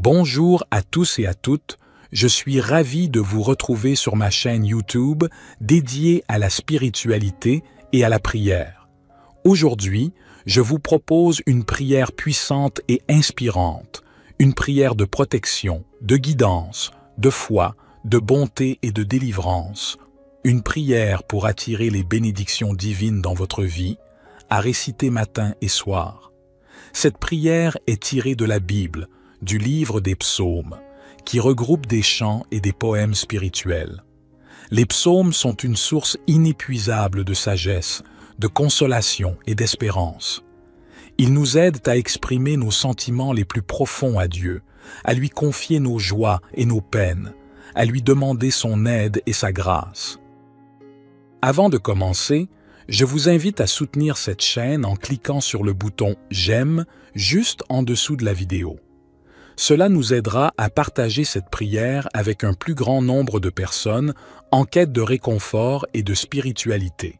Bonjour à tous et à toutes, je suis ravi de vous retrouver sur ma chaîne YouTube dédiée à la spiritualité et à la prière. Aujourd'hui, je vous propose une prière puissante et inspirante, une prière de protection, de guidance, de foi, de bonté et de délivrance, une prière pour attirer les bénédictions divines dans votre vie, à réciter matin et soir. Cette prière est tirée de la Bible, du livre des psaumes, qui regroupe des chants et des poèmes spirituels. Les psaumes sont une source inépuisable de sagesse, de consolation et d'espérance. Ils nous aident à exprimer nos sentiments les plus profonds à Dieu, à lui confier nos joies et nos peines, à lui demander son aide et sa grâce. Avant de commencer, je vous invite à soutenir cette chaîne en cliquant sur le bouton « J'aime » juste en dessous de la vidéo. Cela nous aidera à partager cette prière avec un plus grand nombre de personnes en quête de réconfort et de spiritualité.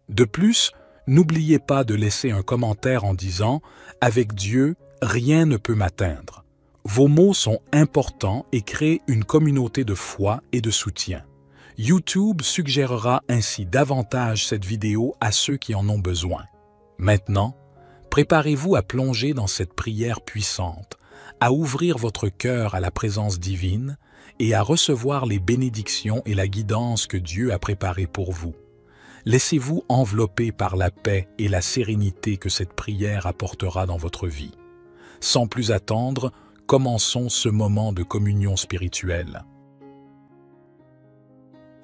De plus, n'oubliez pas de laisser un commentaire en disant « Avec Dieu, rien ne peut m'atteindre ». Vos mots sont importants et créent une communauté de foi et de soutien. YouTube suggérera ainsi davantage cette vidéo à ceux qui en ont besoin. Maintenant, préparez-vous à plonger dans cette prière puissante, à ouvrir votre cœur à la présence divine et à recevoir les bénédictions et la guidance que Dieu a préparées pour vous. Laissez-vous envelopper par la paix et la sérénité que cette prière apportera dans votre vie. Sans plus attendre, commençons ce moment de communion spirituelle.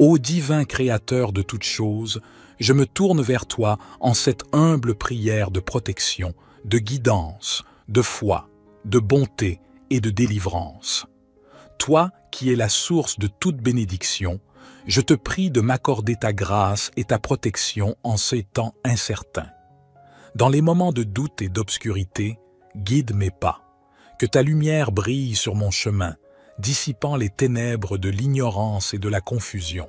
Ô divin Créateur de toutes choses, je me tourne vers toi en cette humble prière de protection, de guidance, de foi, de bonté et de délivrance. Toi qui es la source de toute bénédiction, je te prie de m'accorder ta grâce et ta protection en ces temps incertains. Dans les moments de doute et d'obscurité, guide mes pas. Que ta lumière brille sur mon chemin, dissipant les ténèbres de l'ignorance et de la confusion.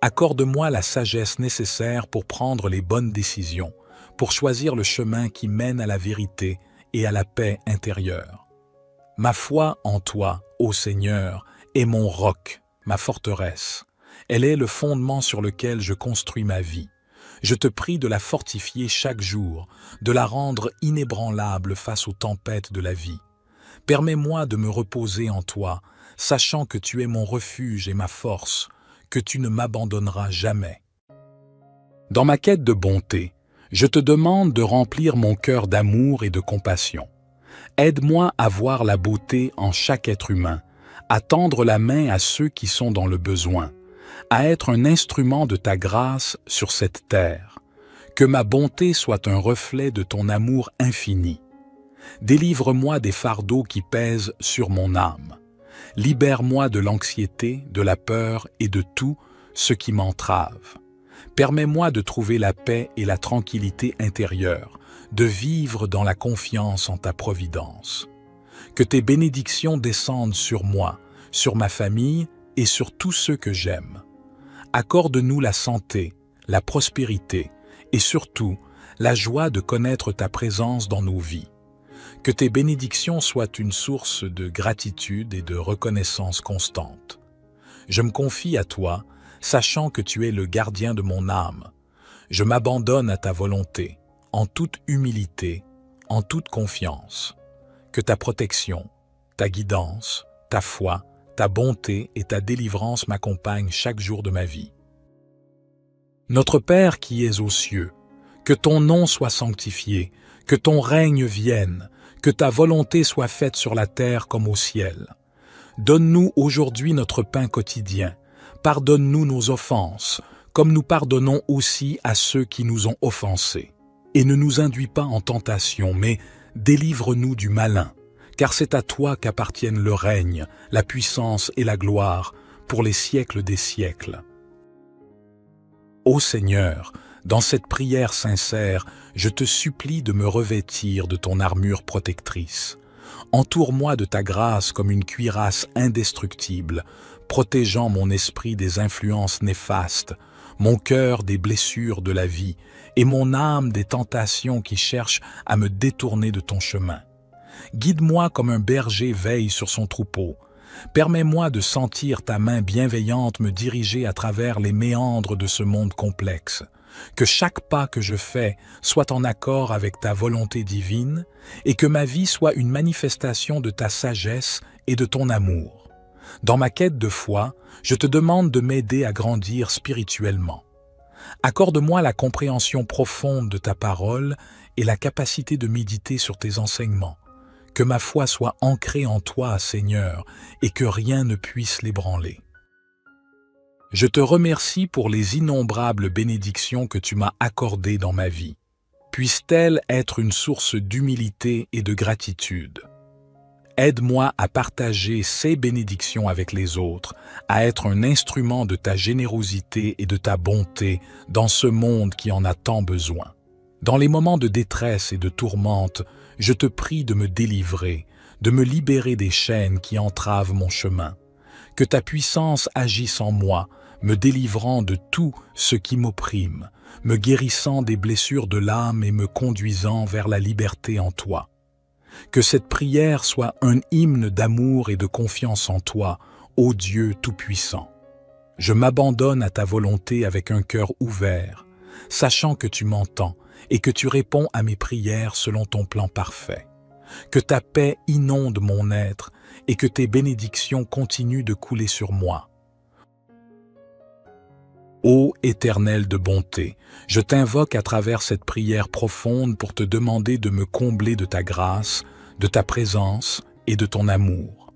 Accorde-moi la sagesse nécessaire pour prendre les bonnes décisions, pour choisir le chemin qui mène à la vérité et à la paix intérieure. Ma foi en toi, ô Seigneur, est mon roc, ma forteresse. Elle est le fondement sur lequel je construis ma vie. Je te prie de la fortifier chaque jour, de la rendre inébranlable face aux tempêtes de la vie. Permets-moi de me reposer en toi, sachant que tu es mon refuge et ma force, que tu ne m'abandonneras jamais. Dans ma quête de bonté, je te demande de remplir mon cœur d'amour et de compassion. Aide-moi à voir la beauté en chaque être humain, à tendre la main à ceux qui sont dans le besoin, à être un instrument de ta grâce sur cette terre. Que ma bonté soit un reflet de ton amour infini. Délivre-moi des fardeaux qui pèsent sur mon âme. Libère-moi de l'anxiété, de la peur et de tout ce qui m'entrave. Permets-moi de trouver la paix et la tranquillité intérieure, de vivre dans la confiance en ta providence. Que tes bénédictions descendent sur moi, sur ma famille et sur tous ceux que j'aime. Accorde-nous la santé, la prospérité et surtout la joie de connaître ta présence dans nos vies. Que tes bénédictions soient une source de gratitude et de reconnaissance constante. Je me confie à toi, sachant que tu es le gardien de mon âme. Je m'abandonne à ta volonté, en toute humilité, en toute confiance. Que ta protection, ta guidance, ta foi, ta bonté et ta délivrance m'accompagnent chaque jour de ma vie. Notre Père qui es aux cieux, que ton nom soit sanctifié, que ton règne vienne, que ta volonté soit faite sur la terre comme au ciel. Donne-nous aujourd'hui notre pain quotidien. Pardonne-nous nos offenses, comme nous pardonnons aussi à ceux qui nous ont offensés. Et ne nous induis pas en tentation, mais délivre-nous du malin, car c'est à toi qu'appartiennent le règne, la puissance et la gloire, pour les siècles des siècles. Ô Seigneur, dans cette prière sincère, je te supplie de me revêtir de ton armure protectrice. Entoure-moi de ta grâce comme une cuirasse indestructible, protégeant mon esprit des influences néfastes, mon cœur des blessures de la vie et mon âme des tentations qui cherchent à me détourner de ton chemin. Guide-moi comme un berger veille sur son troupeau. Permets-moi de sentir ta main bienveillante me diriger à travers les méandres de ce monde complexe. Que chaque pas que je fais soit en accord avec ta volonté divine et que ma vie soit une manifestation de ta sagesse et de ton amour. Dans ma quête de foi, je te demande de m'aider à grandir spirituellement. Accorde-moi la compréhension profonde de ta parole et la capacité de méditer sur tes enseignements. Que ma foi soit ancrée en toi, Seigneur, et que rien ne puisse l'ébranler. Je te remercie pour les innombrables bénédictions que tu m'as accordées dans ma vie. Puissent-elles être une source d'humilité et de gratitude. Aide-moi à partager ces bénédictions avec les autres, à être un instrument de ta générosité et de ta bonté dans ce monde qui en a tant besoin. Dans les moments de détresse et de tourmente, je te prie de me délivrer, de me libérer des chaînes qui entravent mon chemin. Que ta puissance agisse en moi, me délivrant de tout ce qui m'opprime, me guérissant des blessures de l'âme et me conduisant vers la liberté en toi. Que cette prière soit un hymne d'amour et de confiance en toi, ô Dieu Tout-Puissant. Je m'abandonne à ta volonté avec un cœur ouvert, sachant que tu m'entends et que tu réponds à mes prières selon ton plan parfait. Que ta paix inonde mon être et que tes bénédictions continuent de couler sur moi. Ô Éternel de bonté, je t'invoque à travers cette prière profonde pour te demander de me combler de ta grâce, de ta présence et de ton amour.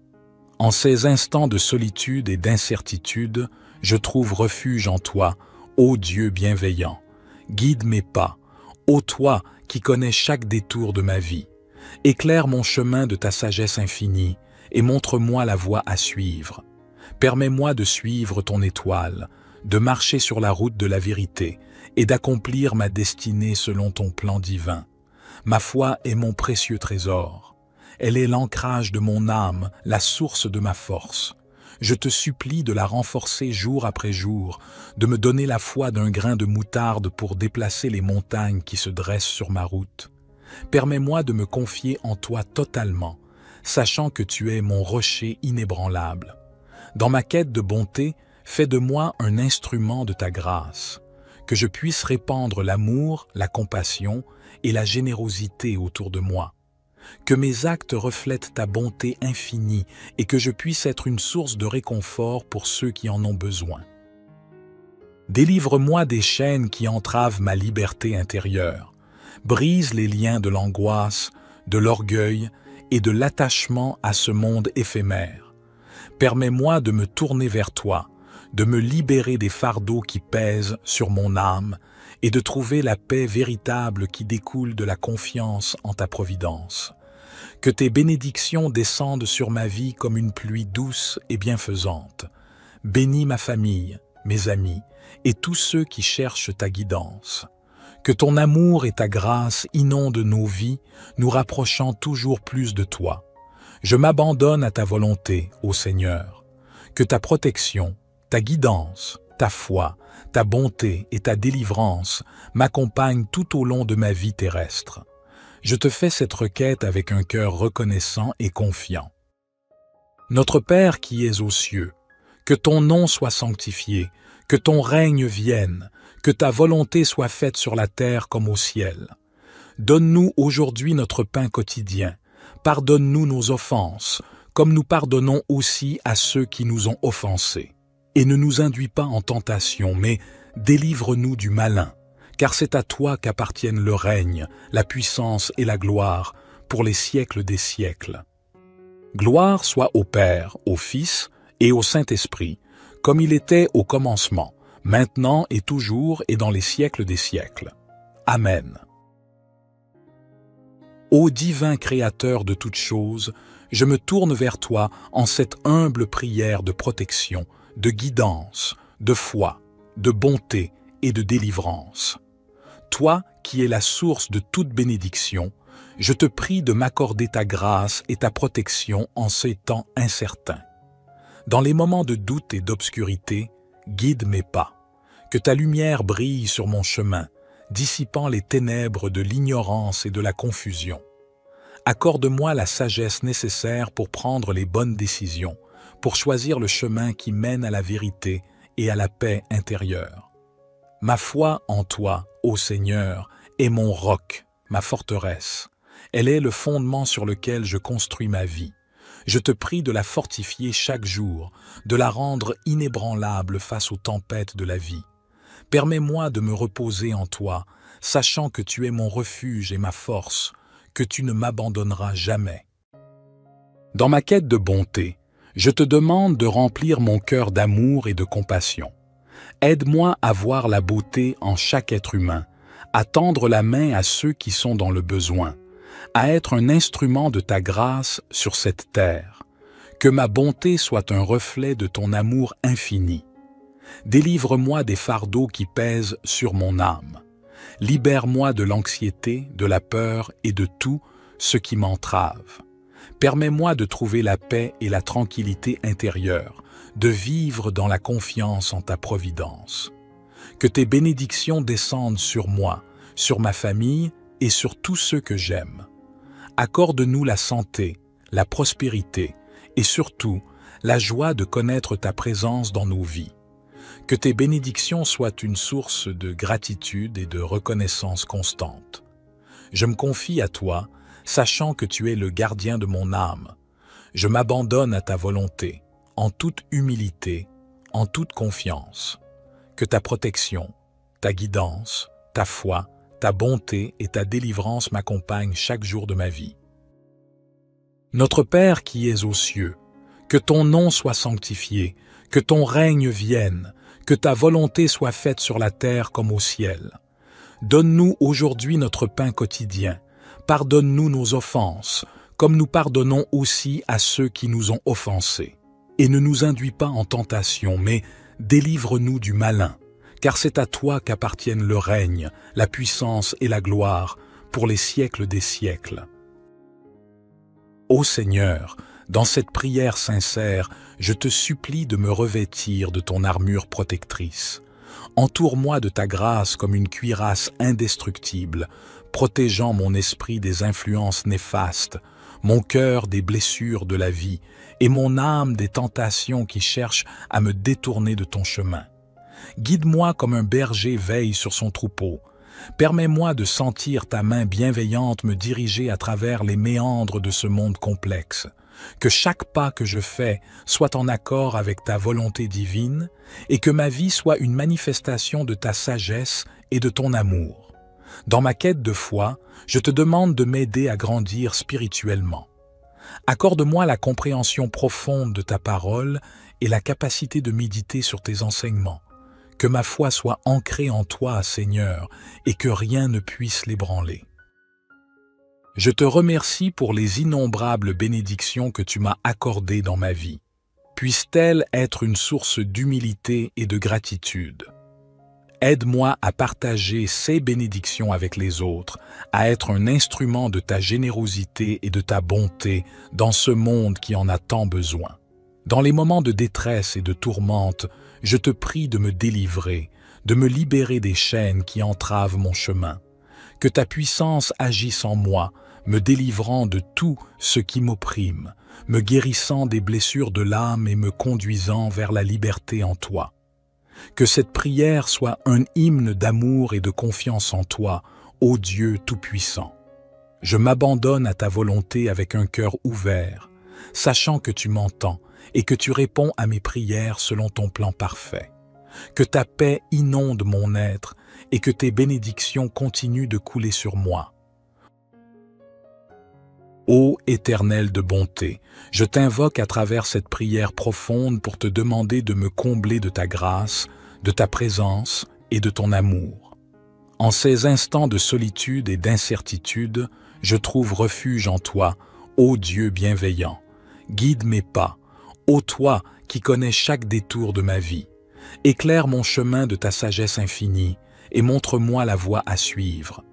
En ces instants de solitude et d'incertitude, je trouve refuge en toi, ô Dieu bienveillant. Guide mes pas, ô toi qui connais chaque détour de ma vie. Éclaire mon chemin de ta sagesse infinie et montre-moi la voie à suivre. Permets-moi de suivre ton étoile, de marcher sur la route de la vérité et d'accomplir ma destinée selon ton plan divin. Ma foi est mon précieux trésor. Elle est l'ancrage de mon âme, la source de ma force. Je te supplie de la renforcer jour après jour, de me donner la foi d'un grain de moutarde pour déplacer les montagnes qui se dressent sur ma route. Permets-moi de me confier en toi totalement, sachant que tu es mon rocher inébranlable. Dans ma quête de bonté, fais de moi un instrument de ta grâce, que je puisse répandre l'amour, la compassion et la générosité autour de moi. Que mes actes reflètent ta bonté infinie et que je puisse être une source de réconfort pour ceux qui en ont besoin. Délivre-moi des chaînes qui entravent ma liberté intérieure. Brise les liens de l'angoisse, de l'orgueil et de l'attachement à ce monde éphémère. Permets-moi de me tourner vers toi, de me libérer des fardeaux qui pèsent sur mon âme et de trouver la paix véritable qui découle de la confiance en ta providence. Que tes bénédictions descendent sur ma vie comme une pluie douce et bienfaisante. Bénis ma famille, mes amis et tous ceux qui cherchent ta guidance. Que ton amour et ta grâce inondent nos vies, nous rapprochant toujours plus de toi. Je m'abandonne à ta volonté, ô Seigneur. Que ta protection, ta guidance, ta foi, ta bonté et ta délivrance m'accompagnent tout au long de ma vie terrestre. Je te fais cette requête avec un cœur reconnaissant et confiant. Notre Père qui es aux cieux, que ton nom soit sanctifié, que ton règne vienne, que ta volonté soit faite sur la terre comme au ciel. Donne-nous aujourd'hui notre pain quotidien. Pardonne-nous nos offenses, comme nous pardonnons aussi à ceux qui nous ont offensés. Et ne nous induis pas en tentation, mais délivre-nous du malin, car c'est à toi qu'appartiennent le règne, la puissance et la gloire, pour les siècles des siècles. Gloire soit au Père, au Fils et au Saint-Esprit, comme il était au commencement, maintenant et toujours et dans les siècles des siècles. Amen. Ô divin Créateur de toutes choses, je me tourne vers toi en cette humble prière de protection, de guidance, de foi, de bonté et de délivrance. Toi qui es la source de toute bénédiction, je te prie de m'accorder ta grâce et ta protection en ces temps incertains. Dans les moments de doute et d'obscurité, guide mes pas. Que ta lumière brille sur mon chemin, dissipant les ténèbres de l'ignorance et de la confusion. Accorde-moi la sagesse nécessaire pour prendre les bonnes décisions, pour choisir le chemin qui mène à la vérité et à la paix intérieure. Ma foi en toi, ô Seigneur, est mon roc, ma forteresse. Elle est le fondement sur lequel je construis ma vie. Je te prie de la fortifier chaque jour, de la rendre inébranlable face aux tempêtes de la vie. Permets-moi de me reposer en toi, sachant que tu es mon refuge et ma force, que tu ne m'abandonneras jamais. Dans ma quête de bonté, je te demande de remplir mon cœur d'amour et de compassion. Aide-moi à voir la beauté en chaque être humain, à tendre la main à ceux qui sont dans le besoin, à être un instrument de ta grâce sur cette terre. Que ma bonté soit un reflet de ton amour infini. Délivre-moi des fardeaux qui pèsent sur mon âme. Libère-moi de l'anxiété, de la peur et de tout ce qui m'entrave. Permets-moi de trouver la paix et la tranquillité intérieure, de vivre dans la confiance en ta providence. Que tes bénédictions descendent sur moi, sur ma famille et sur tous ceux que j'aime. Accorde-nous la santé, la prospérité et surtout la joie de connaître ta présence dans nos vies. Que tes bénédictions soient une source de gratitude et de reconnaissance constante. Je me confie à toi, sachant que tu es le gardien de mon âme. Je m'abandonne à ta volonté, en toute humilité, en toute confiance. Que ta protection, ta guidance, ta foi, ta bonté et ta délivrance m'accompagnent chaque jour de ma vie. Notre Père qui es aux cieux, que ton nom soit sanctifié, que ton règne vienne, que ta volonté soit faite sur la terre comme au ciel. Donne-nous aujourd'hui notre pain quotidien. Pardonne-nous nos offenses, comme nous pardonnons aussi à ceux qui nous ont offensés. Et ne nous induis pas en tentation, mais délivre-nous du malin, car c'est à toi qu'appartiennent le règne, la puissance et la gloire, pour les siècles des siècles. Ô Seigneur, dans cette prière sincère, je te supplie de me revêtir de ton armure protectrice. Entoure-moi de ta grâce comme une cuirasse indestructible, protégeant mon esprit des influences néfastes, mon cœur des blessures de la vie et mon âme des tentations qui cherchent à me détourner de ton chemin. Guide-moi comme un berger veille sur son troupeau. Permets-moi de sentir ta main bienveillante me diriger à travers les méandres de ce monde complexe. Que chaque pas que je fais soit en accord avec ta volonté divine et que ma vie soit une manifestation de ta sagesse et de ton amour. Dans ma quête de foi, je te demande de m'aider à grandir spirituellement. Accorde-moi la compréhension profonde de ta parole et la capacité de méditer sur tes enseignements. Que ma foi soit ancrée en toi, Seigneur, et que rien ne puisse l'ébranler. Je te remercie pour les innombrables bénédictions que tu m'as accordées dans ma vie. Puisse-t-elle être une source d'humilité et de gratitude. Aide-moi à partager ces bénédictions avec les autres, à être un instrument de ta générosité et de ta bonté dans ce monde qui en a tant besoin. Dans les moments de détresse et de tourmente, je te prie de me délivrer, de me libérer des chaînes qui entravent mon chemin. Que ta puissance agisse en moi, me délivrant de tout ce qui m'opprime, me guérissant des blessures de l'âme et me conduisant vers la liberté en toi. Que cette prière soit un hymne d'amour et de confiance en toi, ô Dieu Tout-Puissant. Je m'abandonne à ta volonté avec un cœur ouvert, sachant que tu m'entends et que tu réponds à mes prières selon ton plan parfait. Que ta paix inonde mon être et que tes bénédictions continuent de couler sur moi. Ô Éternel de bonté, je t'invoque à travers cette prière profonde pour te demander de me combler de ta grâce, de ta présence et de ton amour. En ces instants de solitude et d'incertitude, je trouve refuge en toi, ô Dieu bienveillant. Guide mes pas, ô toi qui connais chaque détour de ma vie. Éclaire mon chemin de ta sagesse infinie et montre-moi la voie à suivre.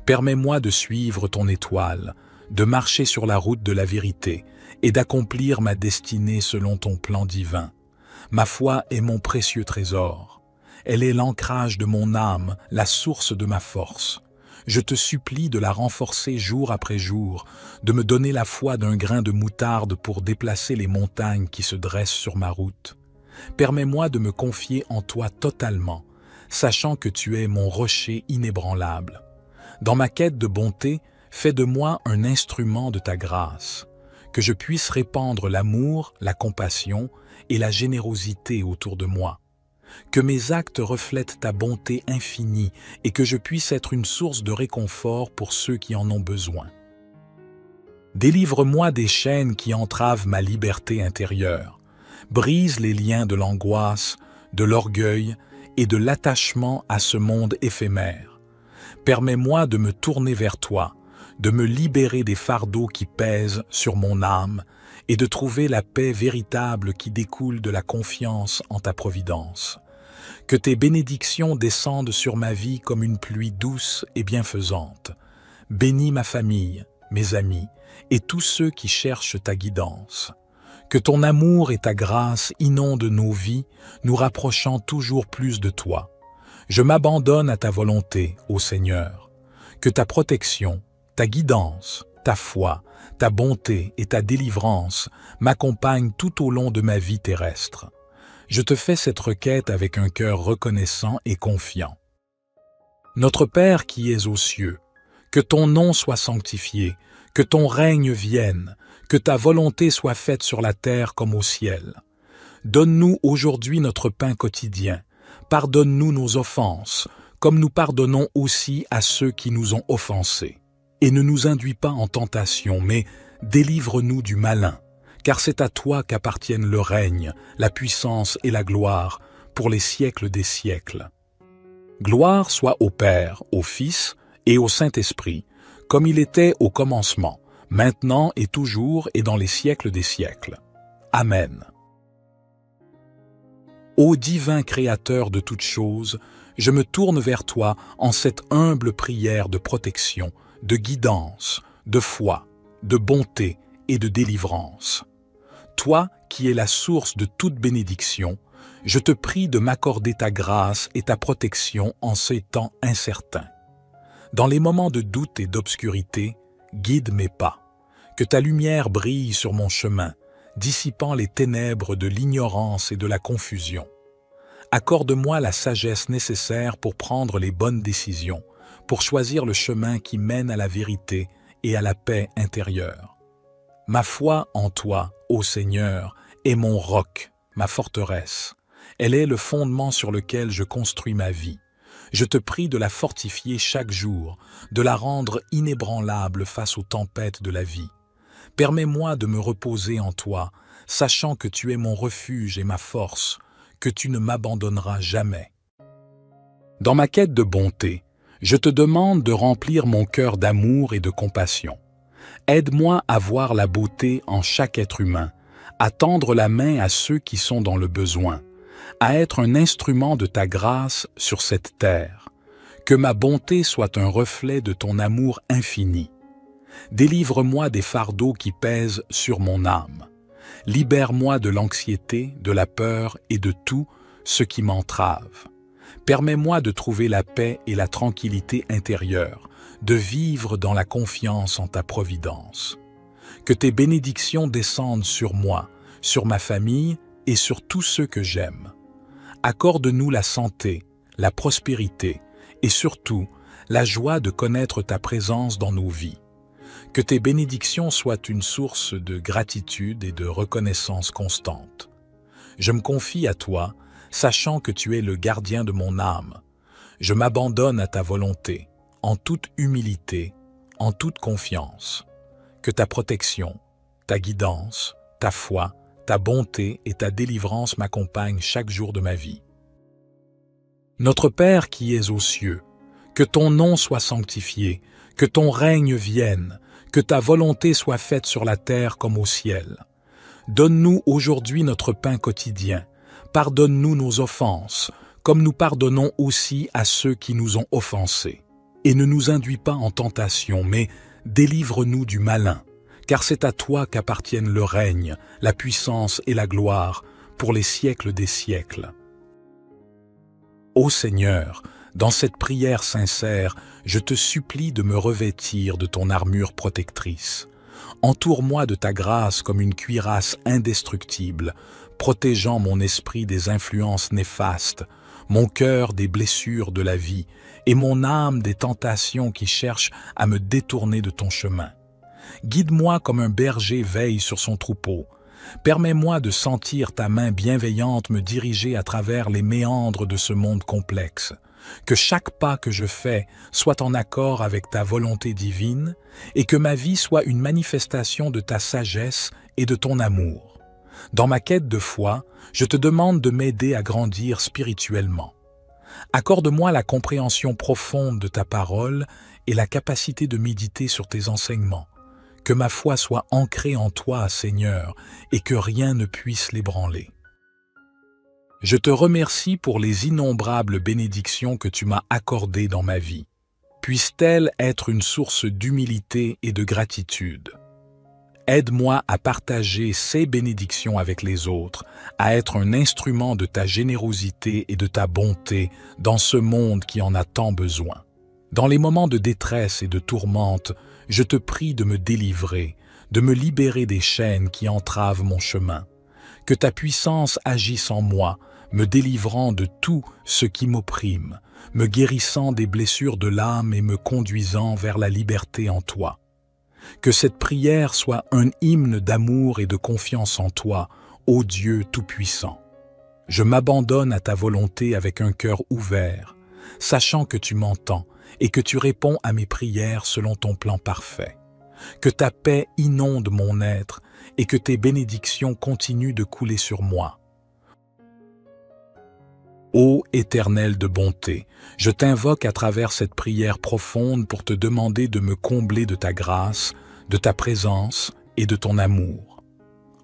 Permets-moi de suivre ton étoile, de marcher sur la route de la vérité et d'accomplir ma destinée selon ton plan divin. Ma foi est mon précieux trésor. Elle est l'ancrage de mon âme, la source de ma force. Je te supplie de la renforcer jour après jour, de me donner la foi d'un grain de moutarde pour déplacer les montagnes qui se dressent sur ma route. Permets-moi de me confier en toi totalement, sachant que tu es mon rocher inébranlable. Dans ma quête de bonté, fais de moi un instrument de ta grâce, que je puisse répandre l'amour, la compassion et la générosité autour de moi. Que mes actes reflètent ta bonté infinie et que je puisse être une source de réconfort pour ceux qui en ont besoin. Délivre-moi des chaînes qui entravent ma liberté intérieure. Brise les liens de l'angoisse, de l'orgueil et de l'attachement à ce monde éphémère. Permets-moi de me tourner vers toi, de me libérer des fardeaux qui pèsent sur mon âme et de trouver la paix véritable qui découle de la confiance en ta providence. Que tes bénédictions descendent sur ma vie comme une pluie douce et bienfaisante. Bénis ma famille, mes amis et tous ceux qui cherchent ta guidance. Que ton amour et ta grâce inondent nos vies, nous rapprochant toujours plus de toi. Je m'abandonne à ta volonté, ô Seigneur. Que ta protection, ta guidance, ta foi, ta bonté et ta délivrance m'accompagnent tout au long de ma vie terrestre. Je te fais cette requête avec un cœur reconnaissant et confiant. Notre Père qui es aux cieux, que ton nom soit sanctifié, que ton règne vienne, que ta volonté soit faite sur la terre comme au ciel. Donne-nous aujourd'hui notre pain quotidien. Pardonne-nous nos offenses, comme nous pardonnons aussi à ceux qui nous ont offensés. Et ne nous induis pas en tentation, mais délivre-nous du malin, car c'est à toi qu'appartiennent le règne, la puissance et la gloire, pour les siècles des siècles. Gloire soit au Père, au Fils et au Saint-Esprit, comme il était au commencement, maintenant et toujours et dans les siècles des siècles. Amen. Ô divin Créateur de toutes choses, je me tourne vers toi en cette humble prière de protection, de guidance, de foi, de bonté et de délivrance. Toi qui es la source de toute bénédiction, je te prie de m'accorder ta grâce et ta protection en ces temps incertains. Dans les moments de doute et d'obscurité, guide mes pas. Que ta lumière brille sur mon chemin, dissipant les ténèbres de l'ignorance et de la confusion. Accorde-moi la sagesse nécessaire pour prendre les bonnes décisions, pour choisir le chemin qui mène à la vérité et à la paix intérieure. Ma foi en toi, ô Seigneur, est mon roc, ma forteresse. Elle est le fondement sur lequel je construis ma vie. Je te prie de la fortifier chaque jour, de la rendre inébranlable face aux tempêtes de la vie. Permets-moi de me reposer en toi, sachant que tu es mon refuge et ma force, que tu ne m'abandonneras jamais. Dans ma quête de bonté, je te demande de remplir mon cœur d'amour et de compassion. Aide-moi à voir la beauté en chaque être humain, à tendre la main à ceux qui sont dans le besoin, à être un instrument de ta grâce sur cette terre. Que ma bonté soit un reflet de ton amour infini. Délivre-moi des fardeaux qui pèsent sur mon âme. Libère-moi de l'anxiété, de la peur et de tout ce qui m'entrave. Permets-moi de trouver la paix et la tranquillité intérieure, de vivre dans la confiance en ta providence. Que tes bénédictions descendent sur moi, sur ma famille et sur tous ceux que j'aime. Accorde-nous la santé, la prospérité et surtout la joie de connaître ta présence dans nos vies. Que tes bénédictions soient une source de gratitude et de reconnaissance constante. Je me confie à toi, sachant que tu es le gardien de mon âme. Je m'abandonne à ta volonté, en toute humilité, en toute confiance. Que ta protection, ta guidance, ta foi, ta bonté et ta délivrance m'accompagnent chaque jour de ma vie. Notre Père qui es aux cieux, que ton nom soit sanctifié, que ton règne vienne, que ta volonté soit faite sur la terre comme au ciel. Donne-nous aujourd'hui notre pain quotidien. Pardonne-nous nos offenses, comme nous pardonnons aussi à ceux qui nous ont offensés. Et ne nous induis pas en tentation, mais délivre-nous du malin, car c'est à toi qu'appartiennent le règne, la puissance et la gloire pour les siècles des siècles. Ô Seigneur, Dans cette prière sincère, je te supplie de me revêtir de ton armure protectrice. Entoure-moi de ta grâce comme une cuirasse indestructible, protégeant mon esprit des influences néfastes, mon cœur des blessures de la vie et mon âme des tentations qui cherchent à me détourner de ton chemin. Guide-moi comme un berger veille sur son troupeau. Permets-moi de sentir ta main bienveillante me diriger à travers les méandres de ce monde complexe. Que chaque pas que je fais soit en accord avec ta volonté divine et que ma vie soit une manifestation de ta sagesse et de ton amour. Dans ma quête de foi, je te demande de m'aider à grandir spirituellement. Accorde-moi la compréhension profonde de ta parole et la capacité de méditer sur tes enseignements. Que ma foi soit ancrée en toi, Seigneur, et que rien ne puisse l'ébranler. Je te remercie pour les innombrables bénédictions que tu m'as accordées dans ma vie. Puissent-elles être une source d'humilité et de gratitude. Aide-moi à partager ces bénédictions avec les autres, à être un instrument de ta générosité et de ta bonté dans ce monde qui en a tant besoin. Dans les moments de détresse et de tourmente, je te prie de me délivrer, de me libérer des chaînes qui entravent mon chemin. Que ta puissance agisse en moi, me délivrant de tout ce qui m'opprime, me guérissant des blessures de l'âme et me conduisant vers la liberté en toi. Que cette prière soit un hymne d'amour et de confiance en toi, ô Dieu Tout-Puissant. Je m'abandonne à ta volonté avec un cœur ouvert, sachant que tu m'entends et que tu réponds à mes prières selon ton plan parfait. Que ta paix inonde mon être et que tes bénédictions continuent de couler sur moi. Ô Éternel de bonté, je t'invoque à travers cette prière profonde pour te demander de me combler de ta grâce, de ta présence et de ton amour.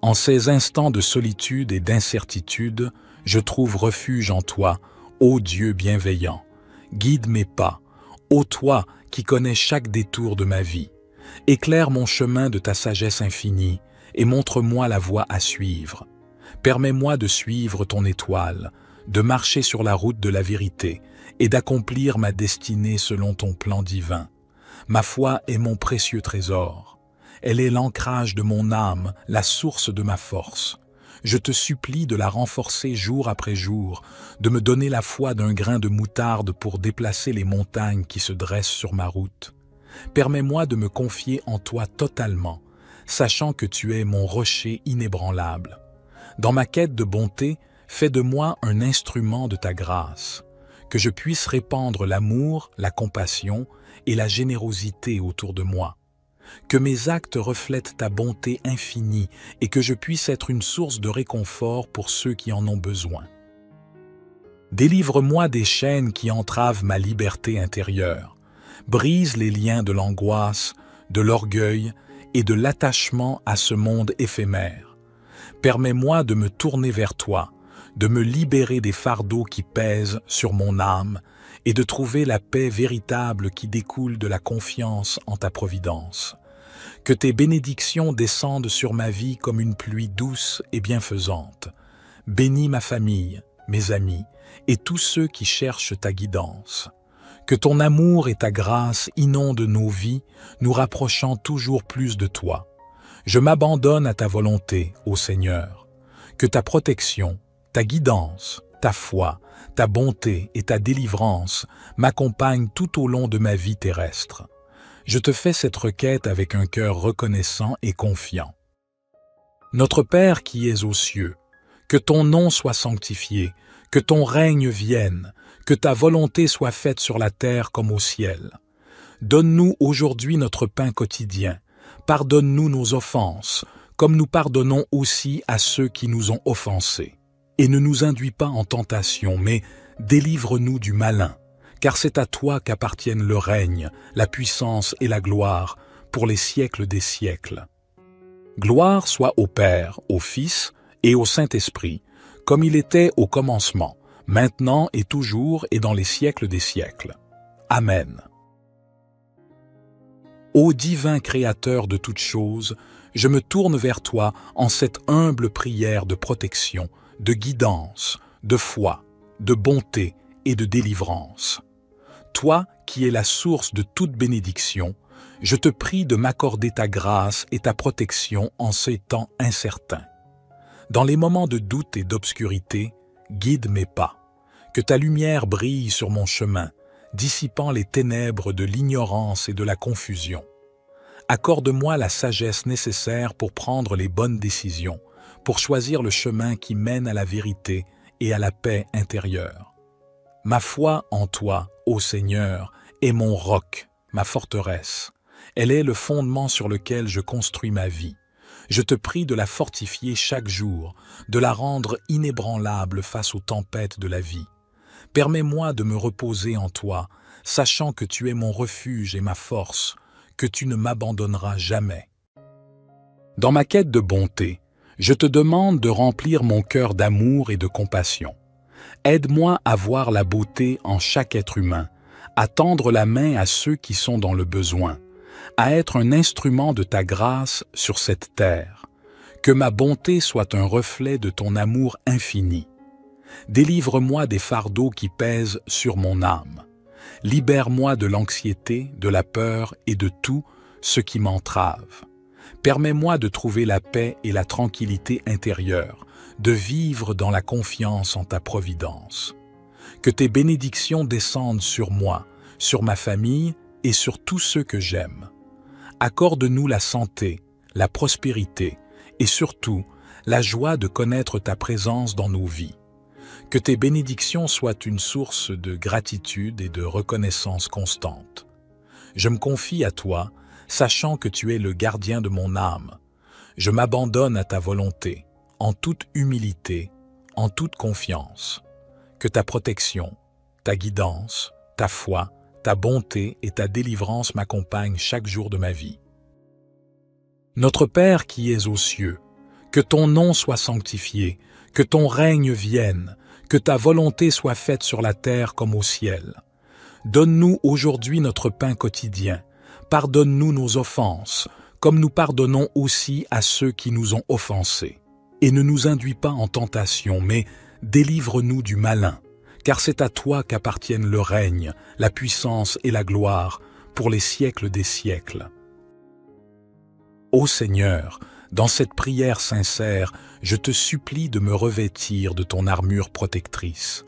En ces instants de solitude et d'incertitude, je trouve refuge en toi, ô Dieu bienveillant. Guide mes pas, ô toi qui connais chaque détour de ma vie. Éclaire mon chemin de ta sagesse infinie et montre-moi la voie à suivre. Permets-moi de suivre ton étoile, de marcher sur la route de la vérité et d'accomplir ma destinée selon ton plan divin. Ma foi est mon précieux trésor. Elle est l'ancrage de mon âme, la source de ma force. Je te supplie de la renforcer jour après jour, de me donner la foi d'un grain de moutarde pour déplacer les montagnes qui se dressent sur ma route. Permets-moi de me confier en toi totalement, sachant que tu es mon rocher inébranlable. Dans ma quête de bonté, fais de moi un instrument de ta grâce, que je puisse répandre l'amour, la compassion et la générosité autour de moi. Que mes actes reflètent ta bonté infinie et que je puisse être une source de réconfort pour ceux qui en ont besoin. Délivre-moi des chaînes qui entravent ma liberté intérieure. Brise les liens de l'angoisse, de l'orgueil et de l'attachement à ce monde éphémère. Permets-moi de me tourner vers toi, de me libérer des fardeaux qui pèsent sur mon âme et de trouver la paix véritable qui découle de la confiance en ta providence. Que tes bénédictions descendent sur ma vie comme une pluie douce et bienfaisante. Bénis ma famille, mes amis et tous ceux qui cherchent ta guidance. Que ton amour et ta grâce inondent nos vies, nous rapprochant toujours plus de toi. Je m'abandonne à ta volonté, ô Seigneur. Que ta protection, ta guidance, ta foi, ta bonté et ta délivrance m'accompagnent tout au long de ma vie terrestre. Je te fais cette requête avec un cœur reconnaissant et confiant. Notre Père qui es aux cieux, que ton nom soit sanctifié, que ton règne vienne, que ta volonté soit faite sur la terre comme au ciel. Donne-nous aujourd'hui notre pain quotidien. Pardonne-nous nos offenses, comme nous pardonnons aussi à ceux qui nous ont offensés. Et ne nous induis pas en tentation, mais délivre-nous du malin, car c'est à toi qu'appartiennent le règne, la puissance et la gloire, pour les siècles des siècles. Gloire soit au Père, au Fils et au Saint-Esprit, comme il était au commencement, maintenant et toujours et dans les siècles des siècles. Amen. Ô divin Créateur de toutes choses, je me tourne vers toi en cette humble prière de protection, de guidance, de foi, de bonté et de délivrance. Toi qui es la source de toute bénédiction, je te prie de m'accorder ta grâce et ta protection en ces temps incertains. Dans les moments de doute et d'obscurité, guide mes pas. Que ta lumière brille sur mon chemin, dissipant les ténèbres de l'ignorance et de la confusion. Accorde-moi la sagesse nécessaire pour prendre les bonnes décisions, pour choisir le chemin qui mène à la vérité et à la paix intérieure. Ma foi en toi, ô Seigneur, est mon roc, ma forteresse. Elle est le fondement sur lequel je construis ma vie. Je te prie de la fortifier chaque jour, de la rendre inébranlable face aux tempêtes de la vie. Permets-moi de me reposer en toi, sachant que tu es mon refuge et ma force, que tu ne m'abandonneras jamais. Dans ma quête de bonté, je te demande de remplir mon cœur d'amour et de compassion. Aide-moi à voir la beauté en chaque être humain, à tendre la main à ceux qui sont dans le besoin, à être un instrument de ta grâce sur cette terre. Que ma bonté soit un reflet de ton amour infini. Délivre-moi des fardeaux qui pèsent sur mon âme. Libère-moi de l'anxiété, de la peur et de tout ce qui m'entrave. Permets-moi de trouver la paix et la tranquillité intérieure, de vivre dans la confiance en ta providence. Que tes bénédictions descendent sur moi, sur ma famille et sur tous ceux que j'aime. Accorde-nous la santé, la prospérité et surtout la joie de connaître ta présence dans nos vies. Que tes bénédictions soient une source de gratitude et de reconnaissance constante. Je me confie à toi, sachant que tu es le gardien de mon âme. Je m'abandonne à ta volonté, en toute humilité, en toute confiance. Que ta protection, ta guidance, ta foi, ta bonté et ta délivrance m'accompagnent chaque jour de ma vie. Notre Père qui es aux cieux, que ton nom soit sanctifié, que ton règne vienne, que ta volonté soit faite sur la terre comme au ciel. Donne-nous aujourd'hui notre pain quotidien. Pardonne-nous nos offenses, comme nous pardonnons aussi à ceux qui nous ont offensés. Et ne nous induis pas en tentation, mais délivre-nous du malin, car c'est à toi qu'appartiennent le règne, la puissance et la gloire, pour les siècles des siècles. Ô Seigneur, dans cette prière sincère, je te supplie de me revêtir de ton armure protectrice.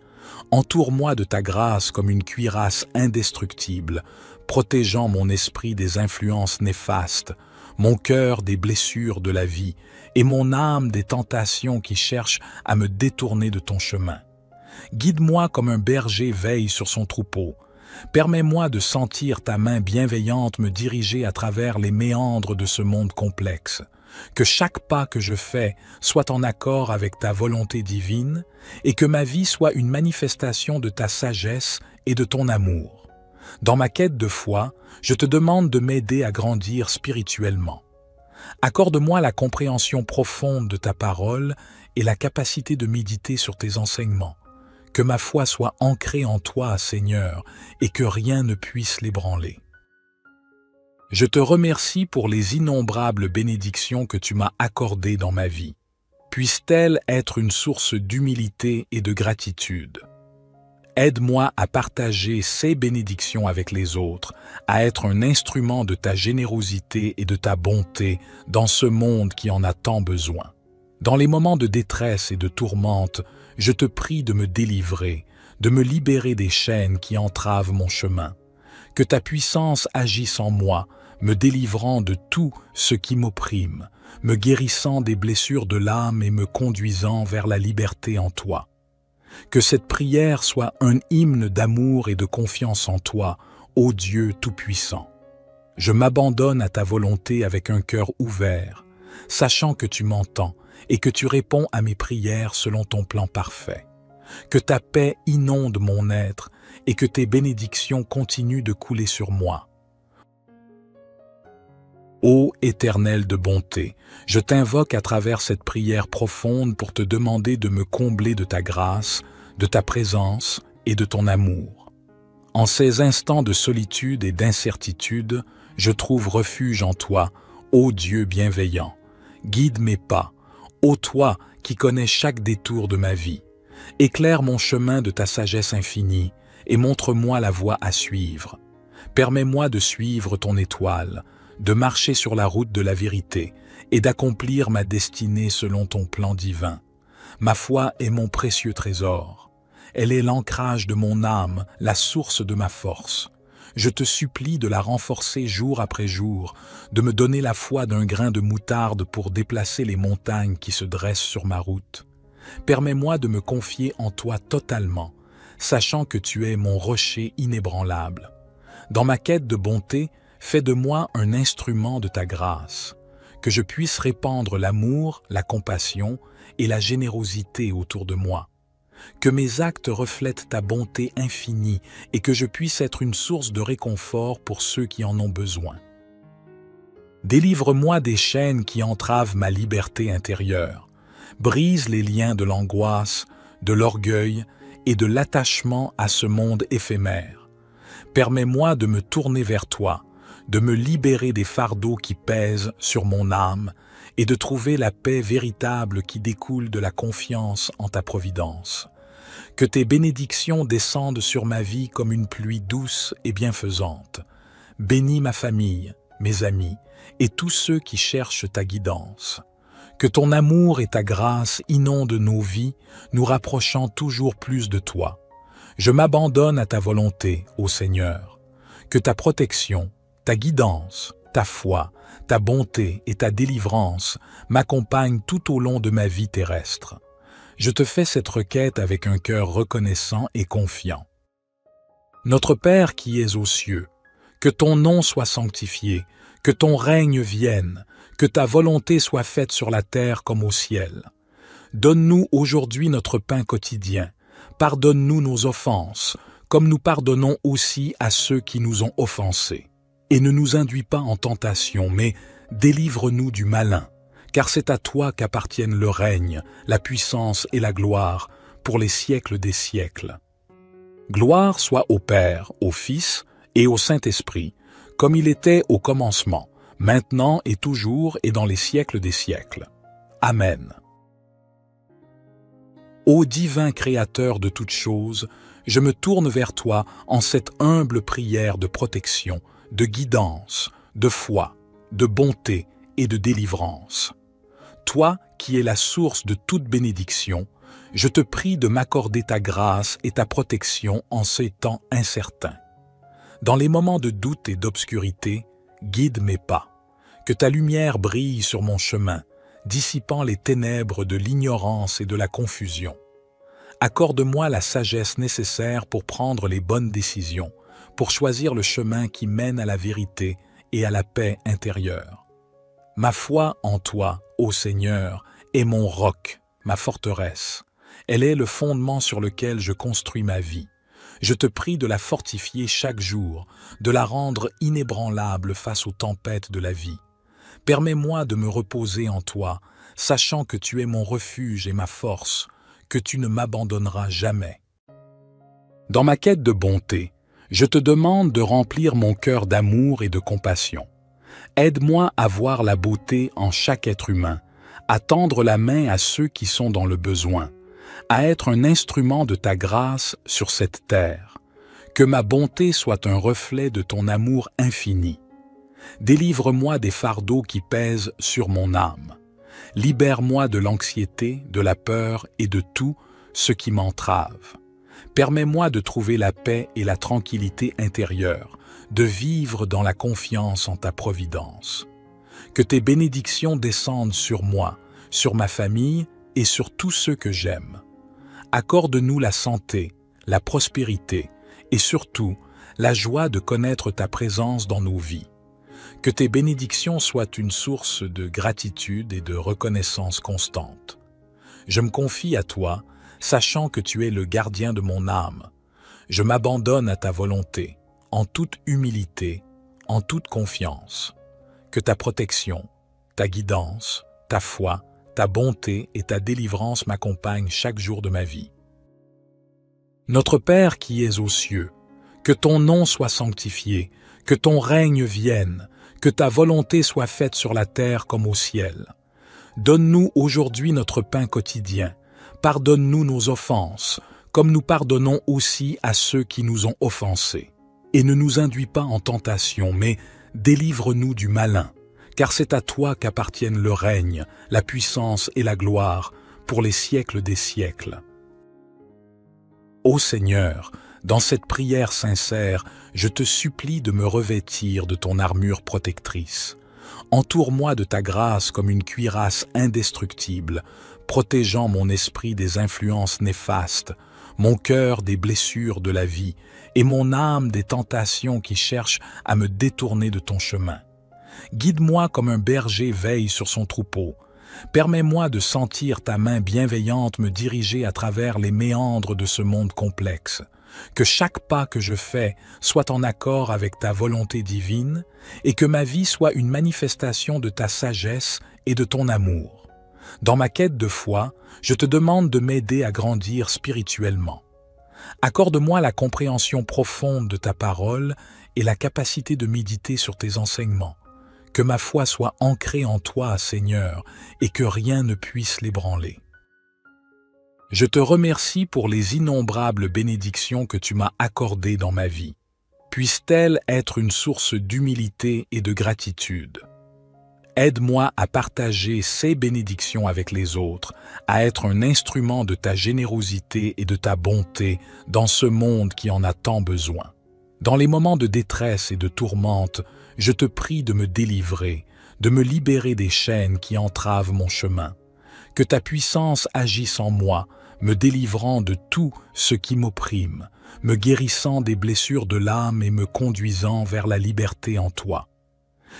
Entoure-moi de ta grâce comme une cuirasse indestructible, protégeant mon esprit des influences néfastes, mon cœur des blessures de la vie et mon âme des tentations qui cherchent à me détourner de ton chemin. Guide-moi comme un berger veille sur son troupeau. Permets-moi de sentir ta main bienveillante me diriger à travers les méandres de ce monde complexe. Que chaque pas que je fais soit en accord avec ta volonté divine et que ma vie soit une manifestation de ta sagesse et de ton amour. Dans ma quête de foi, je te demande de m'aider à grandir spirituellement. Accorde-moi la compréhension profonde de ta parole et la capacité de méditer sur tes enseignements. Que ma foi soit ancrée en toi, Seigneur, et que rien ne puisse l'ébranler. Je te remercie pour les innombrables bénédictions que tu m'as accordées dans ma vie. Puissent-elles être une source d'humilité et de gratitude. Aide-moi à partager ces bénédictions avec les autres, à être un instrument de ta générosité et de ta bonté dans ce monde qui en a tant besoin. Dans les moments de détresse et de tourmente, je te prie de me délivrer, de me libérer des chaînes qui entravent mon chemin. Que ta puissance agisse en moi, me délivrant de tout ce qui m'opprime, me guérissant des blessures de l'âme et me conduisant vers la liberté en toi. Que cette prière soit un hymne d'amour et de confiance en toi, ô Dieu Tout-Puissant. Je m'abandonne à ta volonté avec un cœur ouvert, sachant que tu m'entends et que tu réponds à mes prières selon ton plan parfait. Que ta paix inonde mon être et que tes bénédictions continuent de couler sur moi. Ô Éternel de bonté, je t'invoque à travers cette prière profonde pour te demander de me combler de ta grâce, de ta présence et de ton amour. En ces instants de solitude et d'incertitude, je trouve refuge en toi, ô Dieu bienveillant. Guide mes pas, ô toi qui connais chaque détour de ma vie. Éclaire mon chemin de ta sagesse infinie et montre-moi la voie à suivre. Permets-moi de suivre ton étoile, de marcher sur la route de la vérité et d'accomplir ma destinée selon ton plan divin. Ma foi est mon précieux trésor. Elle est l'ancrage de mon âme, la source de ma force. Je te supplie de la renforcer jour après jour, de me donner la foi d'un grain de moutarde pour déplacer les montagnes qui se dressent sur ma route. Permets-moi de me confier en toi totalement, sachant que tu es mon rocher inébranlable. Dans ma quête de bonté, fais de moi un instrument de ta grâce, que je puisse répandre l'amour, la compassion et la générosité autour de moi. Que mes actes reflètent ta bonté infinie et que je puisse être une source de réconfort pour ceux qui en ont besoin. Délivre-moi des chaînes qui entravent ma liberté intérieure. Brise les liens de l'angoisse, de l'orgueil et de l'attachement à ce monde éphémère. Permets-moi de me tourner vers toi, de me libérer des fardeaux qui pèsent sur mon âme et de trouver la paix véritable qui découle de la confiance en ta providence. Que tes bénédictions descendent sur ma vie comme une pluie douce et bienfaisante. Bénis ma famille, mes amis et tous ceux qui cherchent ta guidance. Que ton amour et ta grâce inondent nos vies, nous rapprochant toujours plus de toi. Je m'abandonne à ta volonté, ô Seigneur. Que ta protection, ta guidance, ta foi, ta bonté et ta délivrance m'accompagnent tout au long de ma vie terrestre. Je te fais cette requête avec un cœur reconnaissant et confiant. Notre Père qui es aux cieux, que ton nom soit sanctifié, que ton règne vienne, que ta volonté soit faite sur la terre comme au ciel. Donne-nous aujourd'hui notre pain quotidien. Pardonne-nous nos offenses, comme nous pardonnons aussi à ceux qui nous ont offensés. Et ne nous induis pas en tentation, mais délivre-nous du malin, car c'est à toi qu'appartiennent le règne, la puissance et la gloire, pour les siècles des siècles. Gloire soit au Père, au Fils et au Saint-Esprit, comme il était au commencement, maintenant et toujours et dans les siècles des siècles. Amen. Ô divin Créateur de toutes choses, je me tourne vers toi en cette humble prière de protection, de guidance, de foi, de bonté et de délivrance. Toi qui es la source de toute bénédiction, je te prie de m'accorder ta grâce et ta protection en ces temps incertains. Dans les moments de doute et d'obscurité, guide mes pas. Que ta lumière brille sur mon chemin, dissipant les ténèbres de l'ignorance et de la confusion. Accorde-moi la sagesse nécessaire pour prendre les bonnes décisions, pour choisir le chemin qui mène à la vérité et à la paix intérieure. Ma foi en toi, ô Seigneur, est mon roc, ma forteresse. Elle est le fondement sur lequel je construis ma vie. Je te prie de la fortifier chaque jour, de la rendre inébranlable face aux tempêtes de la vie. Permets-moi de me reposer en toi, sachant que tu es mon refuge et ma force, que tu ne m'abandonneras jamais. Dans ma quête de bonté, je te demande de remplir mon cœur d'amour et de compassion. Aide-moi à voir la beauté en chaque être humain, à tendre la main à ceux qui sont dans le besoin, à être un instrument de ta grâce sur cette terre. Que ma bonté soit un reflet de ton amour infini. Délivre-moi des fardeaux qui pèsent sur mon âme. Libère-moi de l'anxiété, de la peur et de tout ce qui m'entrave. Permets-moi de trouver la paix et la tranquillité intérieure, de vivre dans la confiance en ta providence. Que tes bénédictions descendent sur moi, sur ma famille et sur tous ceux que j'aime. Accorde-nous la santé, la prospérité et surtout la joie de connaître ta présence dans nos vies. Que tes bénédictions soient une source de gratitude et de reconnaissance constante. Je me confie à toi, sachant que tu es le gardien de mon âme. Je m'abandonne à ta volonté, en toute humilité, en toute confiance. Que ta protection, ta guidance, ta foi, ta bonté et ta délivrance m'accompagnent chaque jour de ma vie. Notre Père qui es aux cieux, que ton nom soit sanctifié, que ton règne vienne, que ta volonté soit faite sur la terre comme au ciel. Donne-nous aujourd'hui notre pain quotidien. Pardonne-nous nos offenses, comme nous pardonnons aussi à ceux qui nous ont offensés. Et ne nous induis pas en tentation, mais délivre-nous du malin, car c'est à toi qu'appartiennent le règne, la puissance et la gloire, pour les siècles des siècles. Ô Seigneur, dans cette prière sincère, je te supplie de me revêtir de ton armure protectrice. Entoure-moi de ta grâce comme une cuirasse indestructible, protégeant mon esprit des influences néfastes, mon cœur des blessures de la vie et mon âme des tentations qui cherchent à me détourner de ton chemin. Guide-moi comme un berger veille sur son troupeau. Permets-moi de sentir ta main bienveillante me diriger à travers les méandres de ce monde complexe. Que chaque pas que je fais soit en accord avec ta volonté divine et que ma vie soit une manifestation de ta sagesse et de ton amour. Dans ma quête de foi, je te demande de m'aider à grandir spirituellement. Accorde-moi la compréhension profonde de ta parole et la capacité de méditer sur tes enseignements. Que ma foi soit ancrée en toi, Seigneur, et que rien ne puisse l'ébranler. Je te remercie pour les innombrables bénédictions que tu m'as accordées dans ma vie. Puissent-elles être une source d'humilité et de gratitude. Aide-moi à partager ces bénédictions avec les autres, à être un instrument de ta générosité et de ta bonté dans ce monde qui en a tant besoin. Dans les moments de détresse et de tourmente, je te prie de me délivrer, de me libérer des chaînes qui entravent mon chemin. Que ta puissance agisse en moi, me délivrant de tout ce qui m'opprime, me guérissant des blessures de l'âme et me conduisant vers la liberté en toi.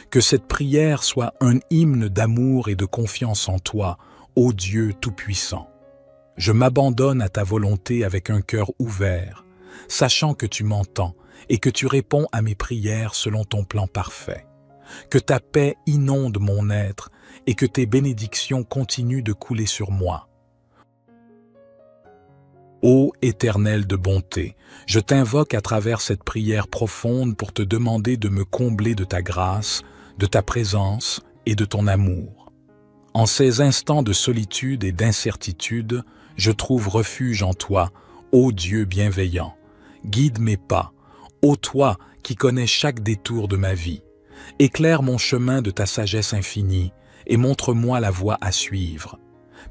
Que cette prière soit un hymne d'amour et de confiance en toi, ô Dieu Tout-Puissant. Je m'abandonne à ta volonté avec un cœur ouvert, sachant que tu m'entends et que tu réponds à mes prières selon ton plan parfait. Que ta paix inonde mon être et que tes bénédictions continuent de couler sur moi. Ô Éternel de bonté, je t'invoque à travers cette prière profonde pour te demander de me combler de ta grâce, de ta présence et de ton amour. En ces instants de solitude et d'incertitude, je trouve refuge en toi, ô Dieu bienveillant. Guide mes pas, ô toi qui connais chaque détour de ma vie. Éclaire mon chemin de ta sagesse infinie et montre-moi la voie à suivre.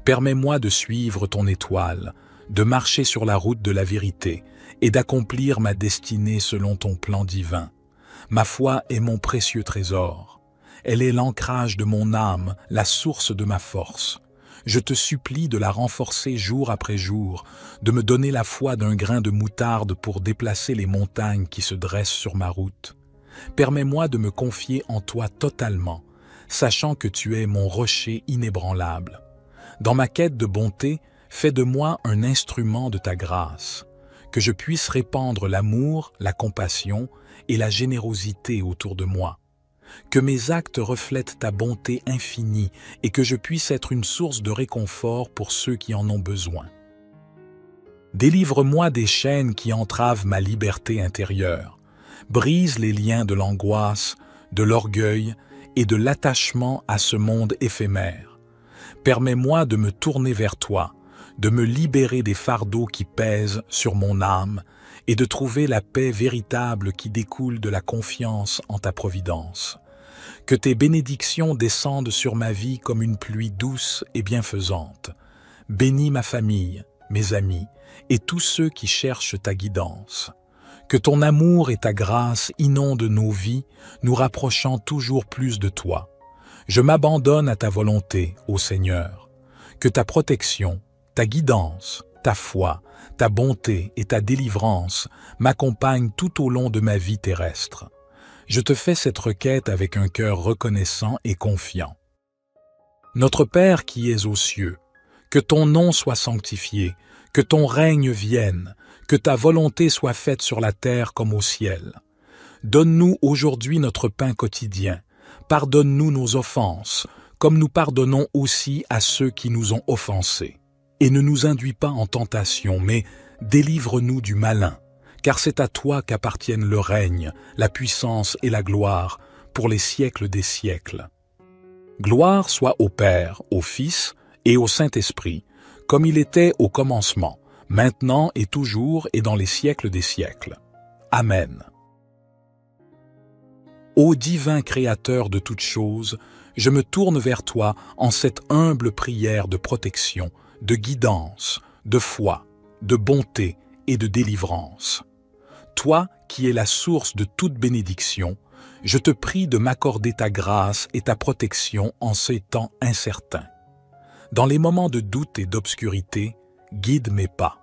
Permets-moi de suivre ton étoile, de marcher sur la route de la vérité et d'accomplir ma destinée selon ton plan divin. Ma foi est mon précieux trésor. Elle est l'ancrage de mon âme, la source de ma force. Je te supplie de la renforcer jour après jour, de me donner la foi d'un grain de moutarde pour déplacer les montagnes qui se dressent sur ma route. Permets-moi de me confier en toi totalement, sachant que tu es mon rocher inébranlable. Dans ma quête de bonté, fais de moi un instrument de ta grâce, que je puisse répandre l'amour, la compassion et la générosité autour de moi. Que mes actes reflètent ta bonté infinie et que je puisse être une source de réconfort pour ceux qui en ont besoin. Délivre-moi des chaînes qui entravent ma liberté intérieure. Brise les liens de l'angoisse, de l'orgueil et de l'attachement à ce monde éphémère. Permets-moi de me tourner vers toi, de me libérer des fardeaux qui pèsent sur mon âme et de trouver la paix véritable qui découle de la confiance en ta providence. Que tes bénédictions descendent sur ma vie comme une pluie douce et bienfaisante. Bénis ma famille, mes amis et tous ceux qui cherchent ta guidance. Que ton amour et ta grâce inondent nos vies, nous rapprochant toujours plus de toi. Je m'abandonne à ta volonté, ô Seigneur. Que ta protection, ta guidance, ta foi, ta bonté et ta délivrance m'accompagnent tout au long de ma vie terrestre. Je te fais cette requête avec un cœur reconnaissant et confiant. Notre Père qui es aux cieux, que ton nom soit sanctifié, que ton règne vienne, que ta volonté soit faite sur la terre comme au ciel. Donne-nous aujourd'hui notre pain quotidien. Pardonne-nous nos offenses, comme nous pardonnons aussi à ceux qui nous ont offensés. Et ne nous induis pas en tentation, mais délivre-nous du malin, car c'est à toi qu'appartiennent le règne, la puissance et la gloire, pour les siècles des siècles. Gloire soit au Père, au Fils et au Saint-Esprit, comme il était au commencement, maintenant et toujours et dans les siècles des siècles. Amen. Ô divin Créateur de toutes choses, je me tourne vers toi en cette humble prière de protection, de guidance, de foi, de bonté et de délivrance. Toi qui es la source de toute bénédiction, je te prie de m'accorder ta grâce et ta protection en ces temps incertains. Dans les moments de doute et d'obscurité, guide mes pas.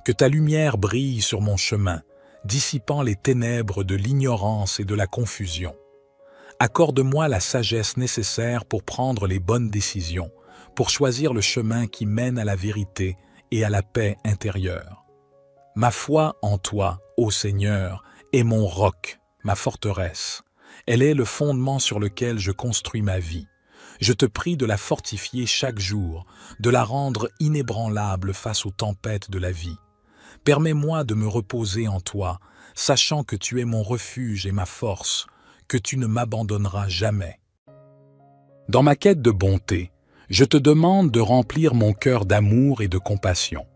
Que ta lumière brille sur mon chemin, dissipant les ténèbres de l'ignorance et de la confusion. Accorde-moi la sagesse nécessaire pour prendre les bonnes décisions, pour choisir le chemin qui mène à la vérité et à la paix intérieure. Ma foi en toi, ô Seigneur, est mon roc, ma forteresse. Elle est le fondement sur lequel je construis ma vie. Je te prie de la fortifier chaque jour, de la rendre inébranlable face aux tempêtes de la vie. Permets-moi de me reposer en toi, sachant que tu es mon refuge et ma force, que tu ne m'abandonneras jamais. Dans ma quête de bonté, je te demande de remplir mon cœur d'amour et de compassion.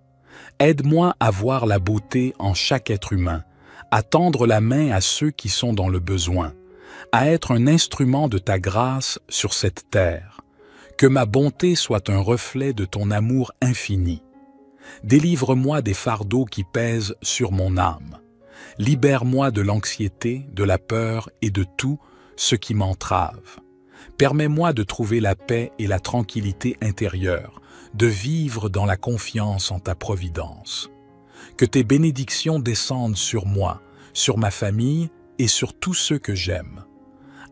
Aide-moi à voir la beauté en chaque être humain, à tendre la main à ceux qui sont dans le besoin, à être un instrument de ta grâce sur cette terre. Que ma bonté soit un reflet de ton amour infini. Délivre-moi des fardeaux qui pèsent sur mon âme. Libère-moi de l'anxiété, de la peur et de tout ce qui m'entrave. Permets-moi de trouver la paix et la tranquillité intérieure, de vivre dans la confiance en ta providence. Que tes bénédictions descendent sur moi, sur ma famille et sur tous ceux que j'aime.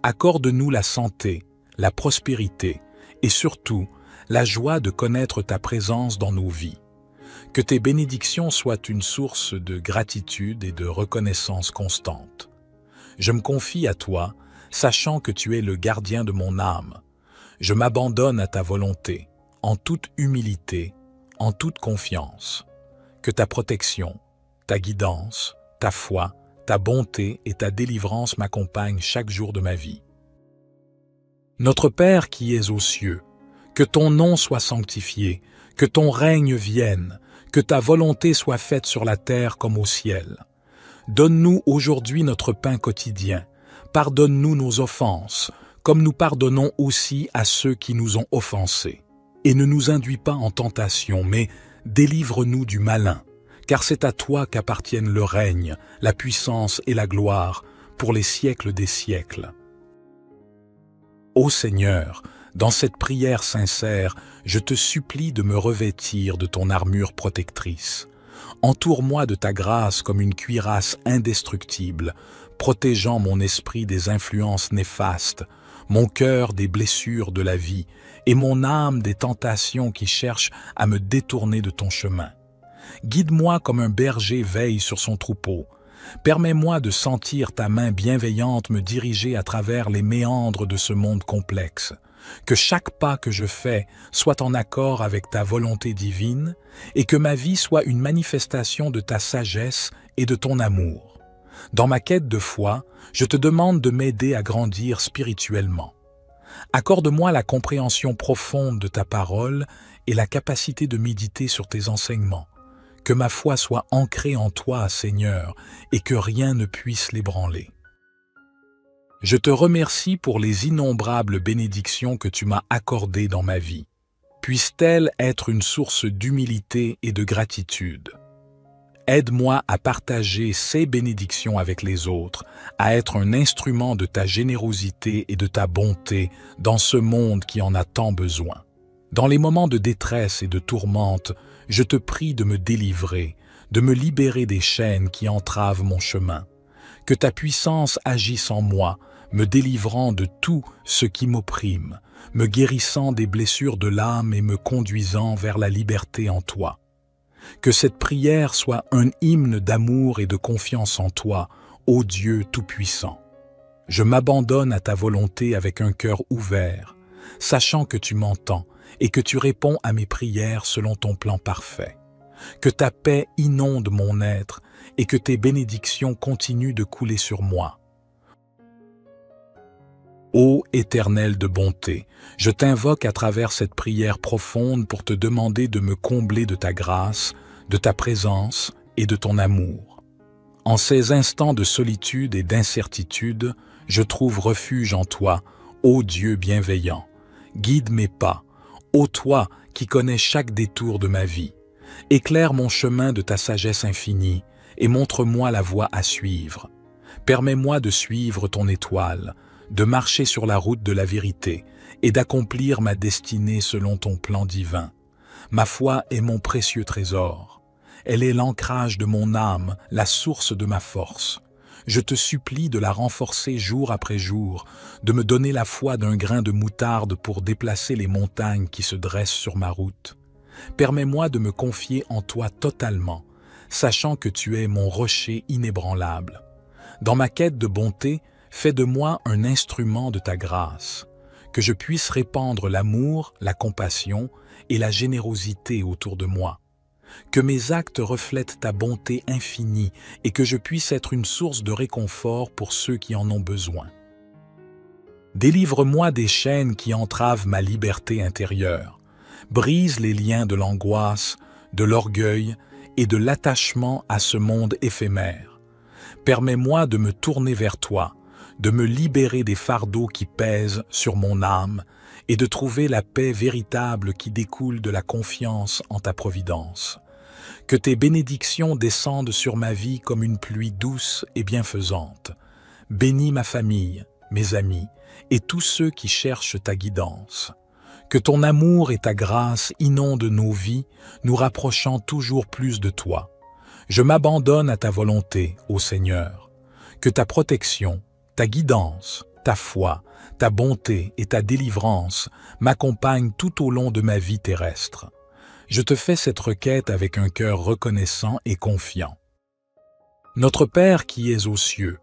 Accorde-nous la santé, la prospérité et surtout la joie de connaître ta présence dans nos vies. Que tes bénédictions soient une source de gratitude et de reconnaissance constante. Je me confie à toi, sachant que tu es le gardien de mon âme. Je m'abandonne à ta volonté, en toute humilité, en toute confiance. Que ta protection, ta guidance, ta foi, ta bonté et ta délivrance m'accompagnent chaque jour de ma vie. Notre Père qui es aux cieux, que ton nom soit sanctifié, que ton règne vienne, que ta volonté soit faite sur la terre comme au ciel. Donne-nous aujourd'hui notre pain quotidien. Pardonne-nous nos offenses, comme nous pardonnons aussi à ceux qui nous ont offensés. Et ne nous induis pas en tentation, mais délivre-nous du malin, car c'est à toi qu'appartiennent le règne, la puissance et la gloire pour les siècles des siècles. Ô Seigneur, dans cette prière sincère, je te supplie de me revêtir de ton armure protectrice. Entoure-moi de ta grâce comme une cuirasse indestructible, protégeant mon esprit des influences néfastes, mon cœur des blessures de la vie et mon âme des tentations qui cherchent à me détourner de ton chemin. Guide-moi comme un berger veille sur son troupeau. Permets-moi de sentir ta main bienveillante me diriger à travers les méandres de ce monde complexe. Que chaque pas que je fais soit en accord avec ta volonté divine et que ma vie soit une manifestation de ta sagesse et de ton amour. Dans ma quête de foi, je te demande de m'aider à grandir spirituellement. Accorde-moi la compréhension profonde de ta parole et la capacité de méditer sur tes enseignements. Que ma foi soit ancrée en toi, Seigneur, et que rien ne puisse l'ébranler. Je te remercie pour les innombrables bénédictions que tu m'as accordées dans ma vie. Puisse-t-elle être une source d'humilité et de gratitude. Aide-moi à partager ces bénédictions avec les autres, à être un instrument de ta générosité et de ta bonté dans ce monde qui en a tant besoin. Dans les moments de détresse et de tourmente, je te prie de me délivrer, de me libérer des chaînes qui entravent mon chemin. Que ta puissance agisse en moi, me délivrant de tout ce qui m'opprime, me guérissant des blessures de l'âme et me conduisant vers la liberté en toi. Que cette prière soit un hymne d'amour et de confiance en toi, ô Dieu Tout-Puissant. Je m'abandonne à ta volonté avec un cœur ouvert, sachant que tu m'entends et que tu réponds à mes prières selon ton plan parfait. Que ta paix inonde mon être et que tes bénédictions continuent de couler sur moi. Ô Éternel de bonté, je t'invoque à travers cette prière profonde pour te demander de me combler de ta grâce, de ta présence et de ton amour. En ces instants de solitude et d'incertitude, je trouve refuge en toi, ô Dieu bienveillant. Guide mes pas, ô toi qui connais chaque détour de ma vie. Éclaire mon chemin de ta sagesse infinie et montre-moi la voie à suivre. Permets-moi de suivre ton étoile, de marcher sur la route de la vérité et d'accomplir ma destinée selon ton plan divin. Ma foi est mon précieux trésor. Elle est l'ancrage de mon âme, la source de ma force. Je te supplie de la renforcer jour après jour, de me donner la foi d'un grain de moutarde pour déplacer les montagnes qui se dressent sur ma route. Permets-moi de me confier en toi totalement, sachant que tu es mon rocher inébranlable. Dans ma quête de bonté, fais de moi un instrument de ta grâce, que je puisse répandre l'amour, la compassion et la générosité autour de moi. Que mes actes reflètent ta bonté infinie et que je puisse être une source de réconfort pour ceux qui en ont besoin. Délivre-moi des chaînes qui entravent ma liberté intérieure. Brise les liens de l'angoisse, de l'orgueil et de l'attachement à ce monde éphémère. Permets-moi de me tourner vers toi, de me libérer des fardeaux qui pèsent sur mon âme et de trouver la paix véritable qui découle de la confiance en ta providence. Que tes bénédictions descendent sur ma vie comme une pluie douce et bienfaisante. Bénis ma famille, mes amis et tous ceux qui cherchent ta guidance. Que ton amour et ta grâce inondent nos vies, nous rapprochant toujours plus de toi. Je m'abandonne à ta volonté, ô Seigneur. Que ta protection, ta guidance, ta foi, ta bonté et ta délivrance m'accompagnent tout au long de ma vie terrestre. Je te fais cette requête avec un cœur reconnaissant et confiant. Notre Père qui es aux cieux,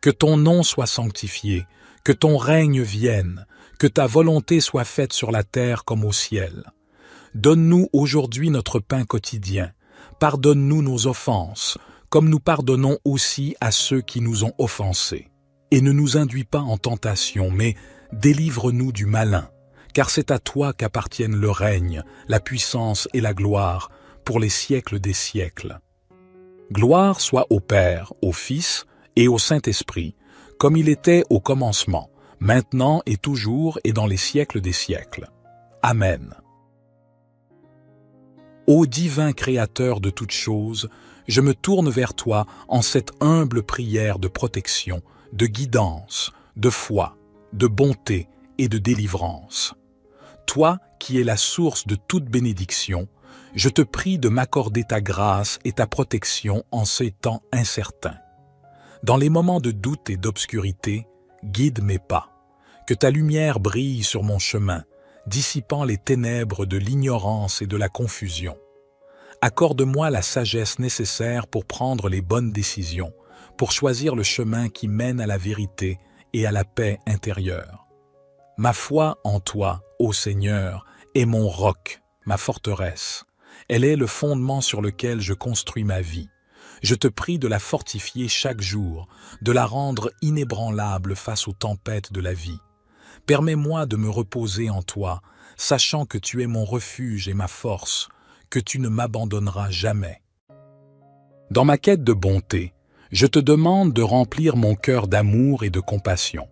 que ton nom soit sanctifié, que ton règne vienne, que ta volonté soit faite sur la terre comme au ciel. Donne-nous aujourd'hui notre pain quotidien. Pardonne-nous nos offenses, comme nous pardonnons aussi à ceux qui nous ont offensés. Et ne nous induis pas en tentation, mais délivre-nous du malin, car c'est à toi qu'appartiennent le règne, la puissance et la gloire, pour les siècles des siècles. Gloire soit au Père, au Fils et au Saint-Esprit, comme il était au commencement, maintenant et toujours et dans les siècles des siècles. Amen. Ô divin Créateur de toutes choses, je me tourne vers toi en cette humble prière de protection, de guidance, de foi, de bonté et de délivrance. Toi qui es la source de toute bénédiction, je te prie de m'accorder ta grâce et ta protection en ces temps incertains. Dans les moments de doute et d'obscurité, guide mes pas. Que ta lumière brille sur mon chemin, dissipant les ténèbres de l'ignorance et de la confusion. Accorde-moi la sagesse nécessaire pour prendre les bonnes décisions, pour choisir le chemin qui mène à la vérité et à la paix intérieure. Ma foi en toi, ô Seigneur, est mon roc, ma forteresse. Elle est le fondement sur lequel je construis ma vie. Je te prie de la fortifier chaque jour, de la rendre inébranlable face aux tempêtes de la vie. Permets-moi de me reposer en toi, sachant que tu es mon refuge et ma force, que tu ne m'abandonneras jamais. Dans ma quête de bonté, je te demande de remplir mon cœur d'amour et de compassion.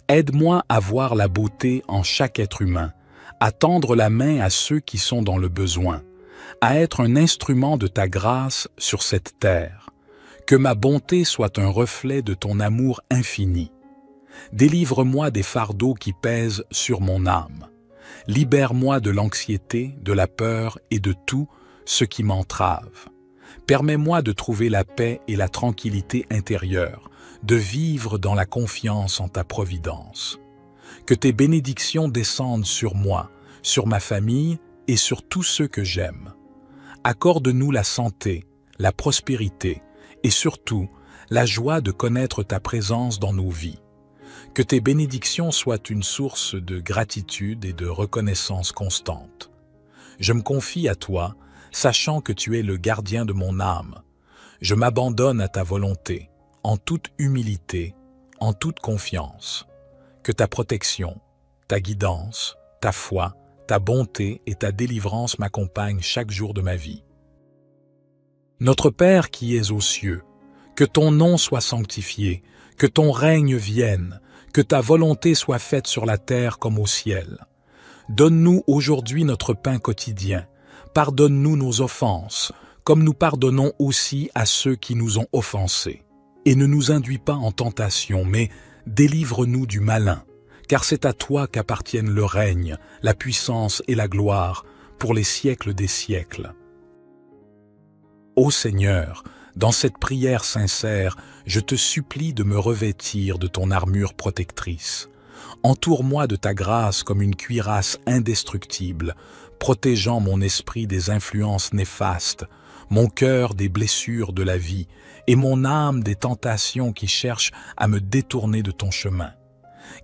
Aide-moi à voir la beauté en chaque être humain, à tendre la main à ceux qui sont dans le besoin, à être un instrument de ta grâce sur cette terre. Que ma bonté soit un reflet de ton amour infini. Délivre-moi des fardeaux qui pèsent sur mon âme. Libère-moi de l'anxiété, de la peur et de tout ce qui m'entrave. Permets-moi de trouver la paix et la tranquillité intérieure, de vivre dans la confiance en ta providence. Que tes bénédictions descendent sur moi, sur ma famille et sur tous ceux que j'aime. Accorde-nous la santé, la prospérité et surtout la joie de connaître ta présence dans nos vies. Que tes bénédictions soient une source de gratitude et de reconnaissance constante. Je me confie à toi, sachant que tu es le gardien de mon âme. Je m'abandonne à ta volonté, en toute humilité, en toute confiance. Que ta protection, ta guidance, ta foi, ta bonté et ta délivrance m'accompagnent chaque jour de ma vie. Notre Père qui es aux cieux, que ton nom soit sanctifié, que ton règne vienne, que ta volonté soit faite sur la terre comme au ciel. Donne-nous aujourd'hui notre pain quotidien. Pardonne-nous nos offenses, comme nous pardonnons aussi à ceux qui nous ont offensés. Et ne nous induis pas en tentation, mais délivre-nous du malin, car c'est à toi qu'appartiennent le règne, la puissance et la gloire, pour les siècles des siècles. Ô Seigneur, dans cette prière sincère, je te supplie de me revêtir de ton armure protectrice. Entoure-moi de ta grâce comme une cuirasse indestructible, protégeant mon esprit des influences néfastes, mon cœur des blessures de la vie et mon âme des tentations qui cherchent à me détourner de ton chemin.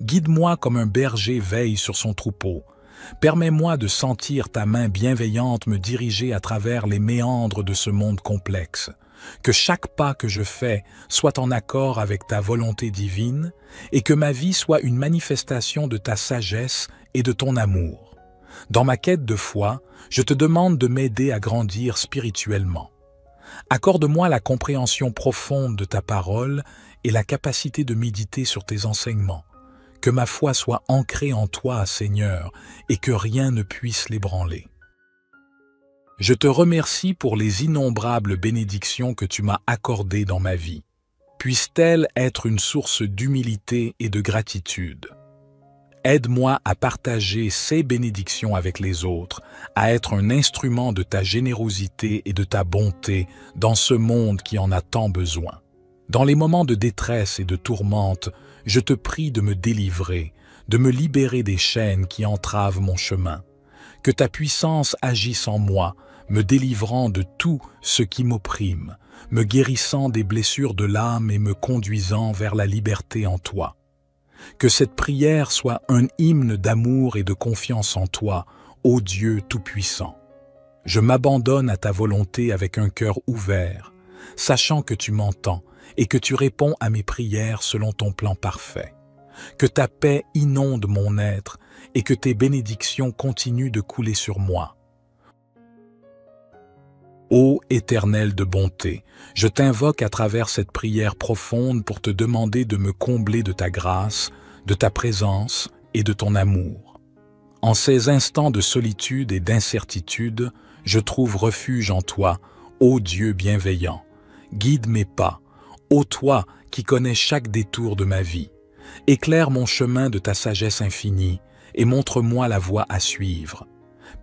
Guide-moi comme un berger veille sur son troupeau. Permets-moi de sentir ta main bienveillante me diriger à travers les méandres de ce monde complexe. Que chaque pas que je fais soit en accord avec ta volonté divine et que ma vie soit une manifestation de ta sagesse et de ton amour. Dans ma quête de foi, je te demande de m'aider à grandir spirituellement. Accorde-moi la compréhension profonde de ta parole et la capacité de méditer sur tes enseignements. Que ma foi soit ancrée en toi, Seigneur, et que rien ne puisse l'ébranler. Je te remercie pour les innombrables bénédictions que tu m'as accordées dans ma vie. Puissent-elles être une source d'humilité et de gratitude. Aide-moi à partager ces bénédictions avec les autres, à être un instrument de ta générosité et de ta bonté dans ce monde qui en a tant besoin. Dans les moments de détresse et de tourmente, je te prie de me délivrer, de me libérer des chaînes qui entravent mon chemin. Que ta puissance agisse en moi, me délivrant de tout ce qui m'opprime, me guérissant des blessures de l'âme et me conduisant vers la liberté en toi. Que cette prière soit un hymne d'amour et de confiance en toi, ô Dieu Tout-Puissant. Je m'abandonne à ta volonté avec un cœur ouvert, sachant que tu m'entends et que tu réponds à mes prières selon ton plan parfait. Que ta paix inonde mon être et que tes bénédictions continuent de couler sur moi. Ô Éternel de bonté, je t'invoque à travers cette prière profonde pour te demander de me combler de ta grâce, de ta présence et de ton amour. En ces instants de solitude et d'incertitude, je trouve refuge en toi, ô Dieu bienveillant. Guide mes pas, ô toi qui connais chaque détour de ma vie. Éclaire mon chemin de ta sagesse infinie et montre-moi la voie à suivre.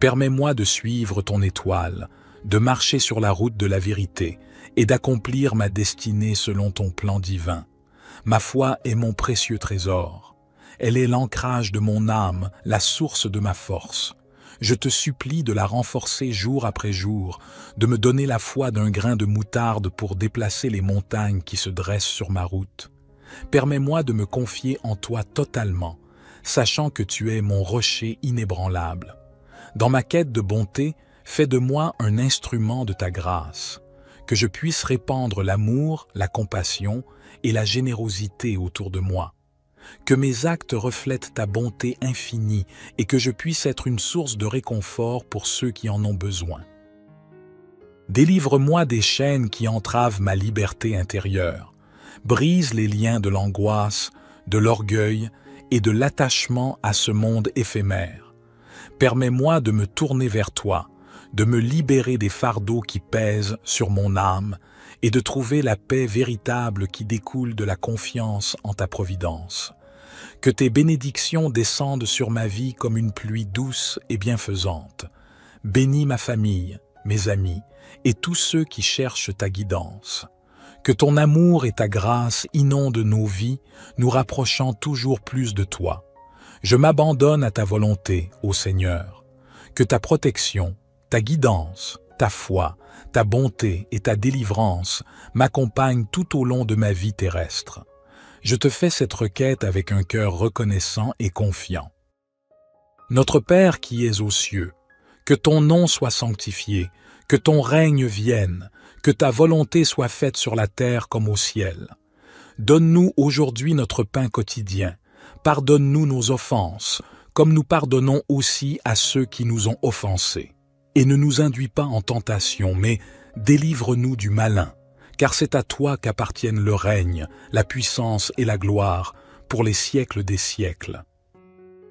Permets-moi de suivre ton étoile, de marcher sur la route de la vérité et d'accomplir ma destinée selon ton plan divin. Ma foi est mon précieux trésor. Elle est l'ancrage de mon âme, la source de ma force. Je te supplie de la renforcer jour après jour, de me donner la foi d'un grain de moutarde pour déplacer les montagnes qui se dressent sur ma route. Permets-moi de me confier en toi totalement, sachant que tu es mon rocher inébranlable. Dans ma quête de bonté, fais de moi un instrument de ta grâce, que je puisse répandre l'amour, la compassion et la générosité autour de moi. Que mes actes reflètent ta bonté infinie et que je puisse être une source de réconfort pour ceux qui en ont besoin. Délivre-moi des chaînes qui entravent ma liberté intérieure. Brise les liens de l'angoisse, de l'orgueil et de l'attachement à ce monde éphémère. Permets-moi de me tourner vers toi, de me libérer des fardeaux qui pèsent sur mon âme et de trouver la paix véritable qui découle de la confiance en ta providence. Que tes bénédictions descendent sur ma vie comme une pluie douce et bienfaisante. Bénis ma famille, mes amis et tous ceux qui cherchent ta guidance. Que ton amour et ta grâce inondent nos vies, nous rapprochant toujours plus de toi. Je m'abandonne à ta volonté, ô Seigneur. Que ta protection, ta guidance, ta foi, ta bonté et ta délivrance m'accompagnent tout au long de ma vie terrestre. Je te fais cette requête avec un cœur reconnaissant et confiant. Notre Père qui es aux cieux, que ton nom soit sanctifié, que ton règne vienne, que ta volonté soit faite sur la terre comme au ciel. Donne-nous aujourd'hui notre pain quotidien. Pardonne-nous nos offenses, comme nous pardonnons aussi à ceux qui nous ont offensés. Et ne nous induis pas en tentation, mais délivre-nous du malin, car c'est à toi qu'appartiennent le règne, la puissance et la gloire, pour les siècles des siècles.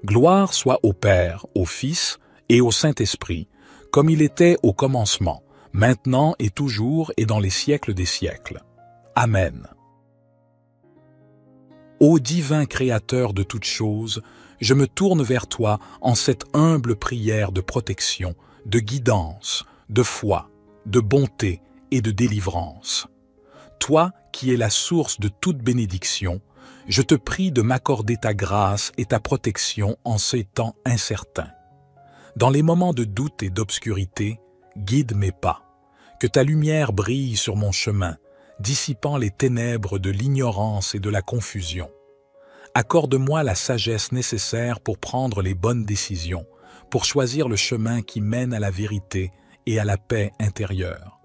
Gloire soit au Père, au Fils et au Saint-Esprit, comme il était au commencement, maintenant et toujours et dans les siècles des siècles. Amen. Ô divin Créateur de toutes choses, je me tourne vers toi en cette humble prière de protection, de guidance, de foi, de bonté et de délivrance. Toi qui es la source de toute bénédiction, je te prie de m'accorder ta grâce et ta protection en ces temps incertains. Dans les moments de doute et d'obscurité, guide mes pas. Que ta lumière brille sur mon chemin, dissipant les ténèbres de l'ignorance et de la confusion. Accorde-moi la sagesse nécessaire pour prendre les bonnes décisions, pour choisir le chemin qui mène à la vérité et à la paix intérieure.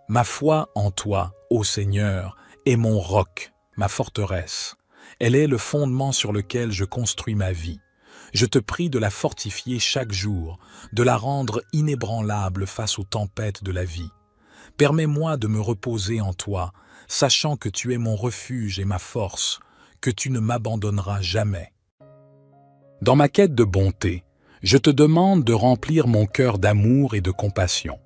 Ma foi en toi, ô Seigneur, est mon roc, ma forteresse. Elle est le fondement sur lequel je construis ma vie. Je te prie de la fortifier chaque jour, de la rendre inébranlable face aux tempêtes de la vie. Permets-moi de me reposer en toi, sachant que tu es mon refuge et ma force, que tu ne m'abandonneras jamais. Dans ma quête de bonté, je te demande de remplir mon cœur d'amour et de compassion.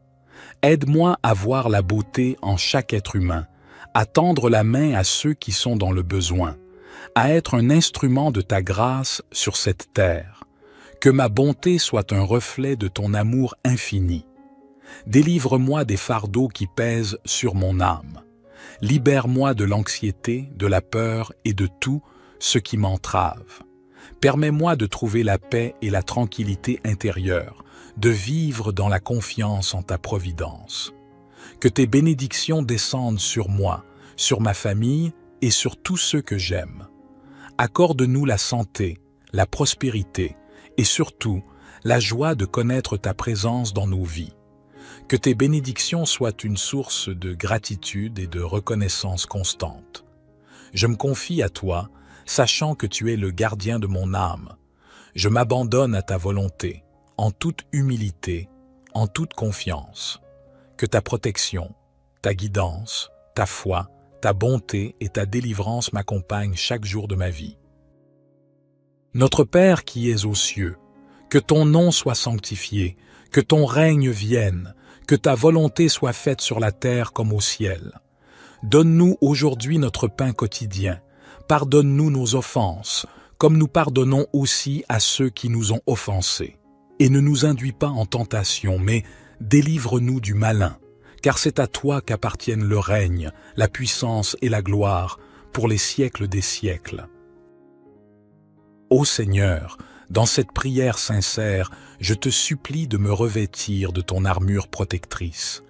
Aide-moi à voir la beauté en chaque être humain, à tendre la main à ceux qui sont dans le besoin, à être un instrument de ta grâce sur cette terre. Que ma bonté soit un reflet de ton amour infini. Délivre-moi des fardeaux qui pèsent sur mon âme. Libère-moi de l'anxiété, de la peur et de tout ce qui m'entrave. Permets-moi de trouver la paix et la tranquillité intérieure, de vivre dans la confiance en ta providence. Que tes bénédictions descendent sur moi, sur ma famille et sur tous ceux que j'aime. Accorde-nous la santé, la prospérité et surtout la joie de connaître ta présence dans nos vies. Que tes bénédictions soient une source de gratitude et de reconnaissance constante. Je me confie à toi, sachant que tu es le gardien de mon âme. Je m'abandonne à ta volonté, en toute humilité, en toute confiance. Que ta protection, ta guidance, ta foi, ta bonté et ta délivrance m'accompagnent chaque jour de ma vie. Notre Père qui es aux cieux, que ton nom soit sanctifié, que ton règne vienne, que ta volonté soit faite sur la terre comme au ciel. Donne-nous aujourd'hui notre pain quotidien. Pardonne-nous nos offenses, comme nous pardonnons aussi à ceux qui nous ont offensés. Et ne nous induis pas en tentation, mais délivre-nous du malin, car c'est à toi qu'appartiennent le règne, la puissance et la gloire, pour les siècles des siècles. Ô Seigneur, dans cette prière sincère, je te supplie de me revêtir de ton armure protectrice.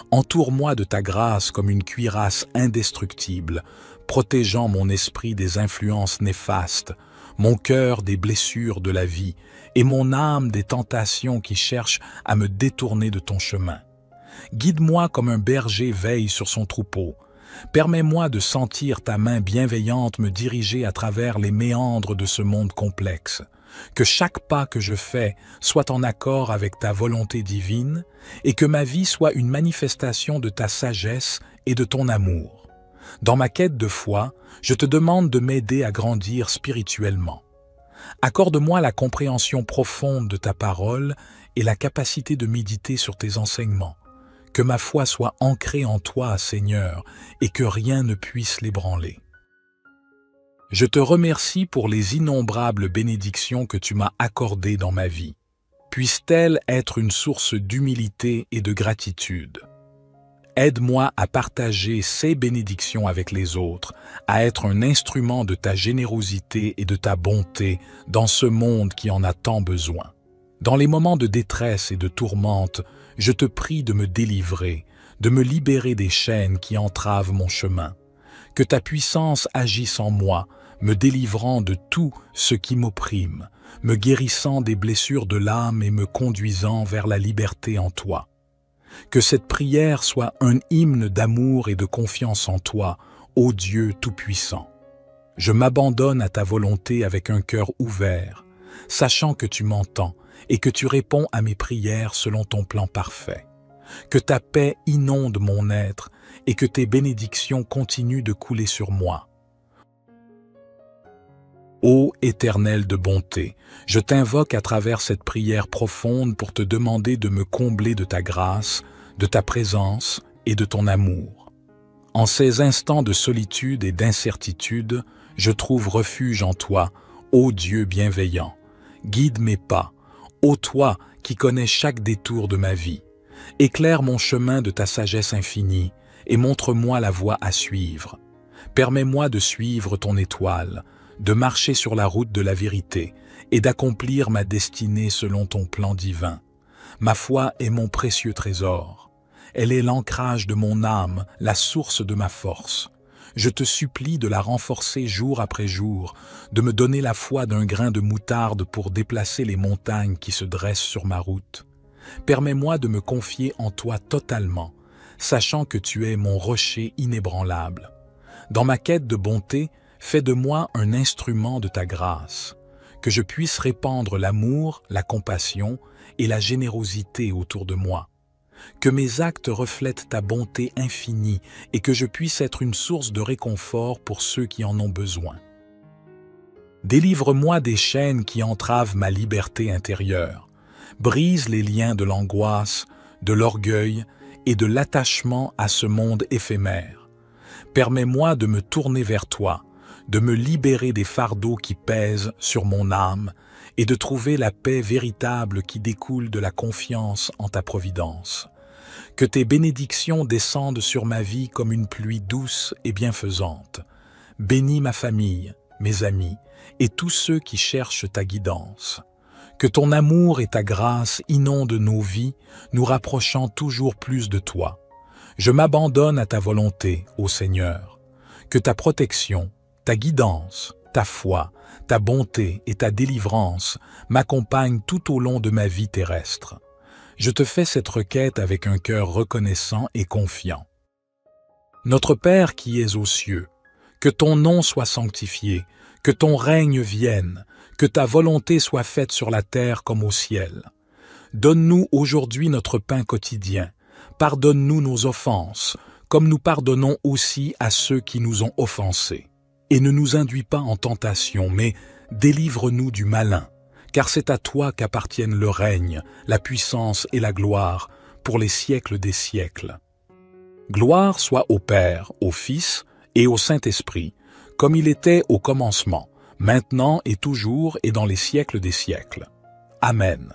Entoure-moi de ta grâce comme une cuirasse indestructible, protégeant mon esprit des influences néfastes, mon cœur des blessures de la vie et mon âme des tentations qui cherchent à me détourner de ton chemin. Guide-moi comme un berger veille sur son troupeau. Permets-moi de sentir ta main bienveillante me diriger à travers les méandres de ce monde complexe. Que chaque pas que je fais soit en accord avec ta volonté divine et que ma vie soit une manifestation de ta sagesse et de ton amour. Dans ma quête de foi, je te demande de m'aider à grandir spirituellement. Accorde-moi la compréhension profonde de ta parole et la capacité de méditer sur tes enseignements. Que ma foi soit ancrée en toi, Seigneur, et que rien ne puisse l'ébranler. Je te remercie pour les innombrables bénédictions que tu m'as accordées dans ma vie. Puisse-t-elle être une source d'humilité et de gratitude. Aide-moi à partager ces bénédictions avec les autres, à être un instrument de ta générosité et de ta bonté dans ce monde qui en a tant besoin. Dans les moments de détresse et de tourmente, je te prie de me délivrer, de me libérer des chaînes qui entravent mon chemin. Que ta puissance agisse en moi, me délivrant de tout ce qui m'opprime, me guérissant des blessures de l'âme et me conduisant vers la liberté en toi. Que cette prière soit un hymne d'amour et de confiance en toi, ô Dieu Tout-Puissant. Je m'abandonne à ta volonté avec un cœur ouvert, sachant que tu m'entends et que tu réponds à mes prières selon ton plan parfait. Que ta paix inonde mon être et que tes bénédictions continuent de couler sur moi. Ô Éternel de bonté, je t'invoque à travers cette prière profonde pour te demander de me combler de ta grâce, de ta présence et de ton amour. En ces instants de solitude et d'incertitude, je trouve refuge en toi, ô Dieu bienveillant. Guide mes pas, ô toi qui connais chaque détour de ma vie. Éclaire mon chemin de ta sagesse infinie et montre-moi la voie à suivre. Permets-moi de suivre ton étoile, de marcher sur la route de la vérité et d'accomplir ma destinée selon ton plan divin. Ma foi est mon précieux trésor. Elle est l'ancrage de mon âme, la source de ma force. Je te supplie de la renforcer jour après jour, de me donner la foi d'un grain de moutarde pour déplacer les montagnes qui se dressent sur ma route. Permets-moi de me confier en toi totalement, sachant que tu es mon rocher inébranlable. Dans ma quête de bonté, fais de moi un instrument de ta grâce, que je puisse répandre l'amour, la compassion et la générosité autour de moi. Que mes actes reflètent ta bonté infinie et que je puisse être une source de réconfort pour ceux qui en ont besoin. Délivre-moi des chaînes qui entravent ma liberté intérieure. Brise les liens de l'angoisse, de l'orgueil et de l'attachement à ce monde éphémère. Permets-moi de me tourner vers toi, de me libérer des fardeaux qui pèsent sur mon âme et de trouver la paix véritable qui découle de la confiance en ta providence. Que tes bénédictions descendent sur ma vie comme une pluie douce et bienfaisante. Bénis ma famille, mes amis et tous ceux qui cherchent ta guidance. Que ton amour et ta grâce inondent nos vies, nous rapprochant toujours plus de toi. Je m'abandonne à ta volonté, ô Seigneur. Que ta protection, ta guidance, ta foi, ta bonté et ta délivrance m'accompagnent tout au long de ma vie terrestre. Je te fais cette requête avec un cœur reconnaissant et confiant. Notre Père qui es aux cieux, que ton nom soit sanctifié, que ton règne vienne, que ta volonté soit faite sur la terre comme au ciel. Donne-nous aujourd'hui notre pain quotidien. Pardonne-nous nos offenses, comme nous pardonnons aussi à ceux qui nous ont offensés. Et ne nous induis pas en tentation, mais délivre-nous du malin, car c'est à toi qu'appartiennent le règne, la puissance et la gloire, pour les siècles des siècles. Gloire soit au Père, au Fils et au Saint-Esprit, comme il était au commencement, maintenant et toujours et dans les siècles des siècles. Amen.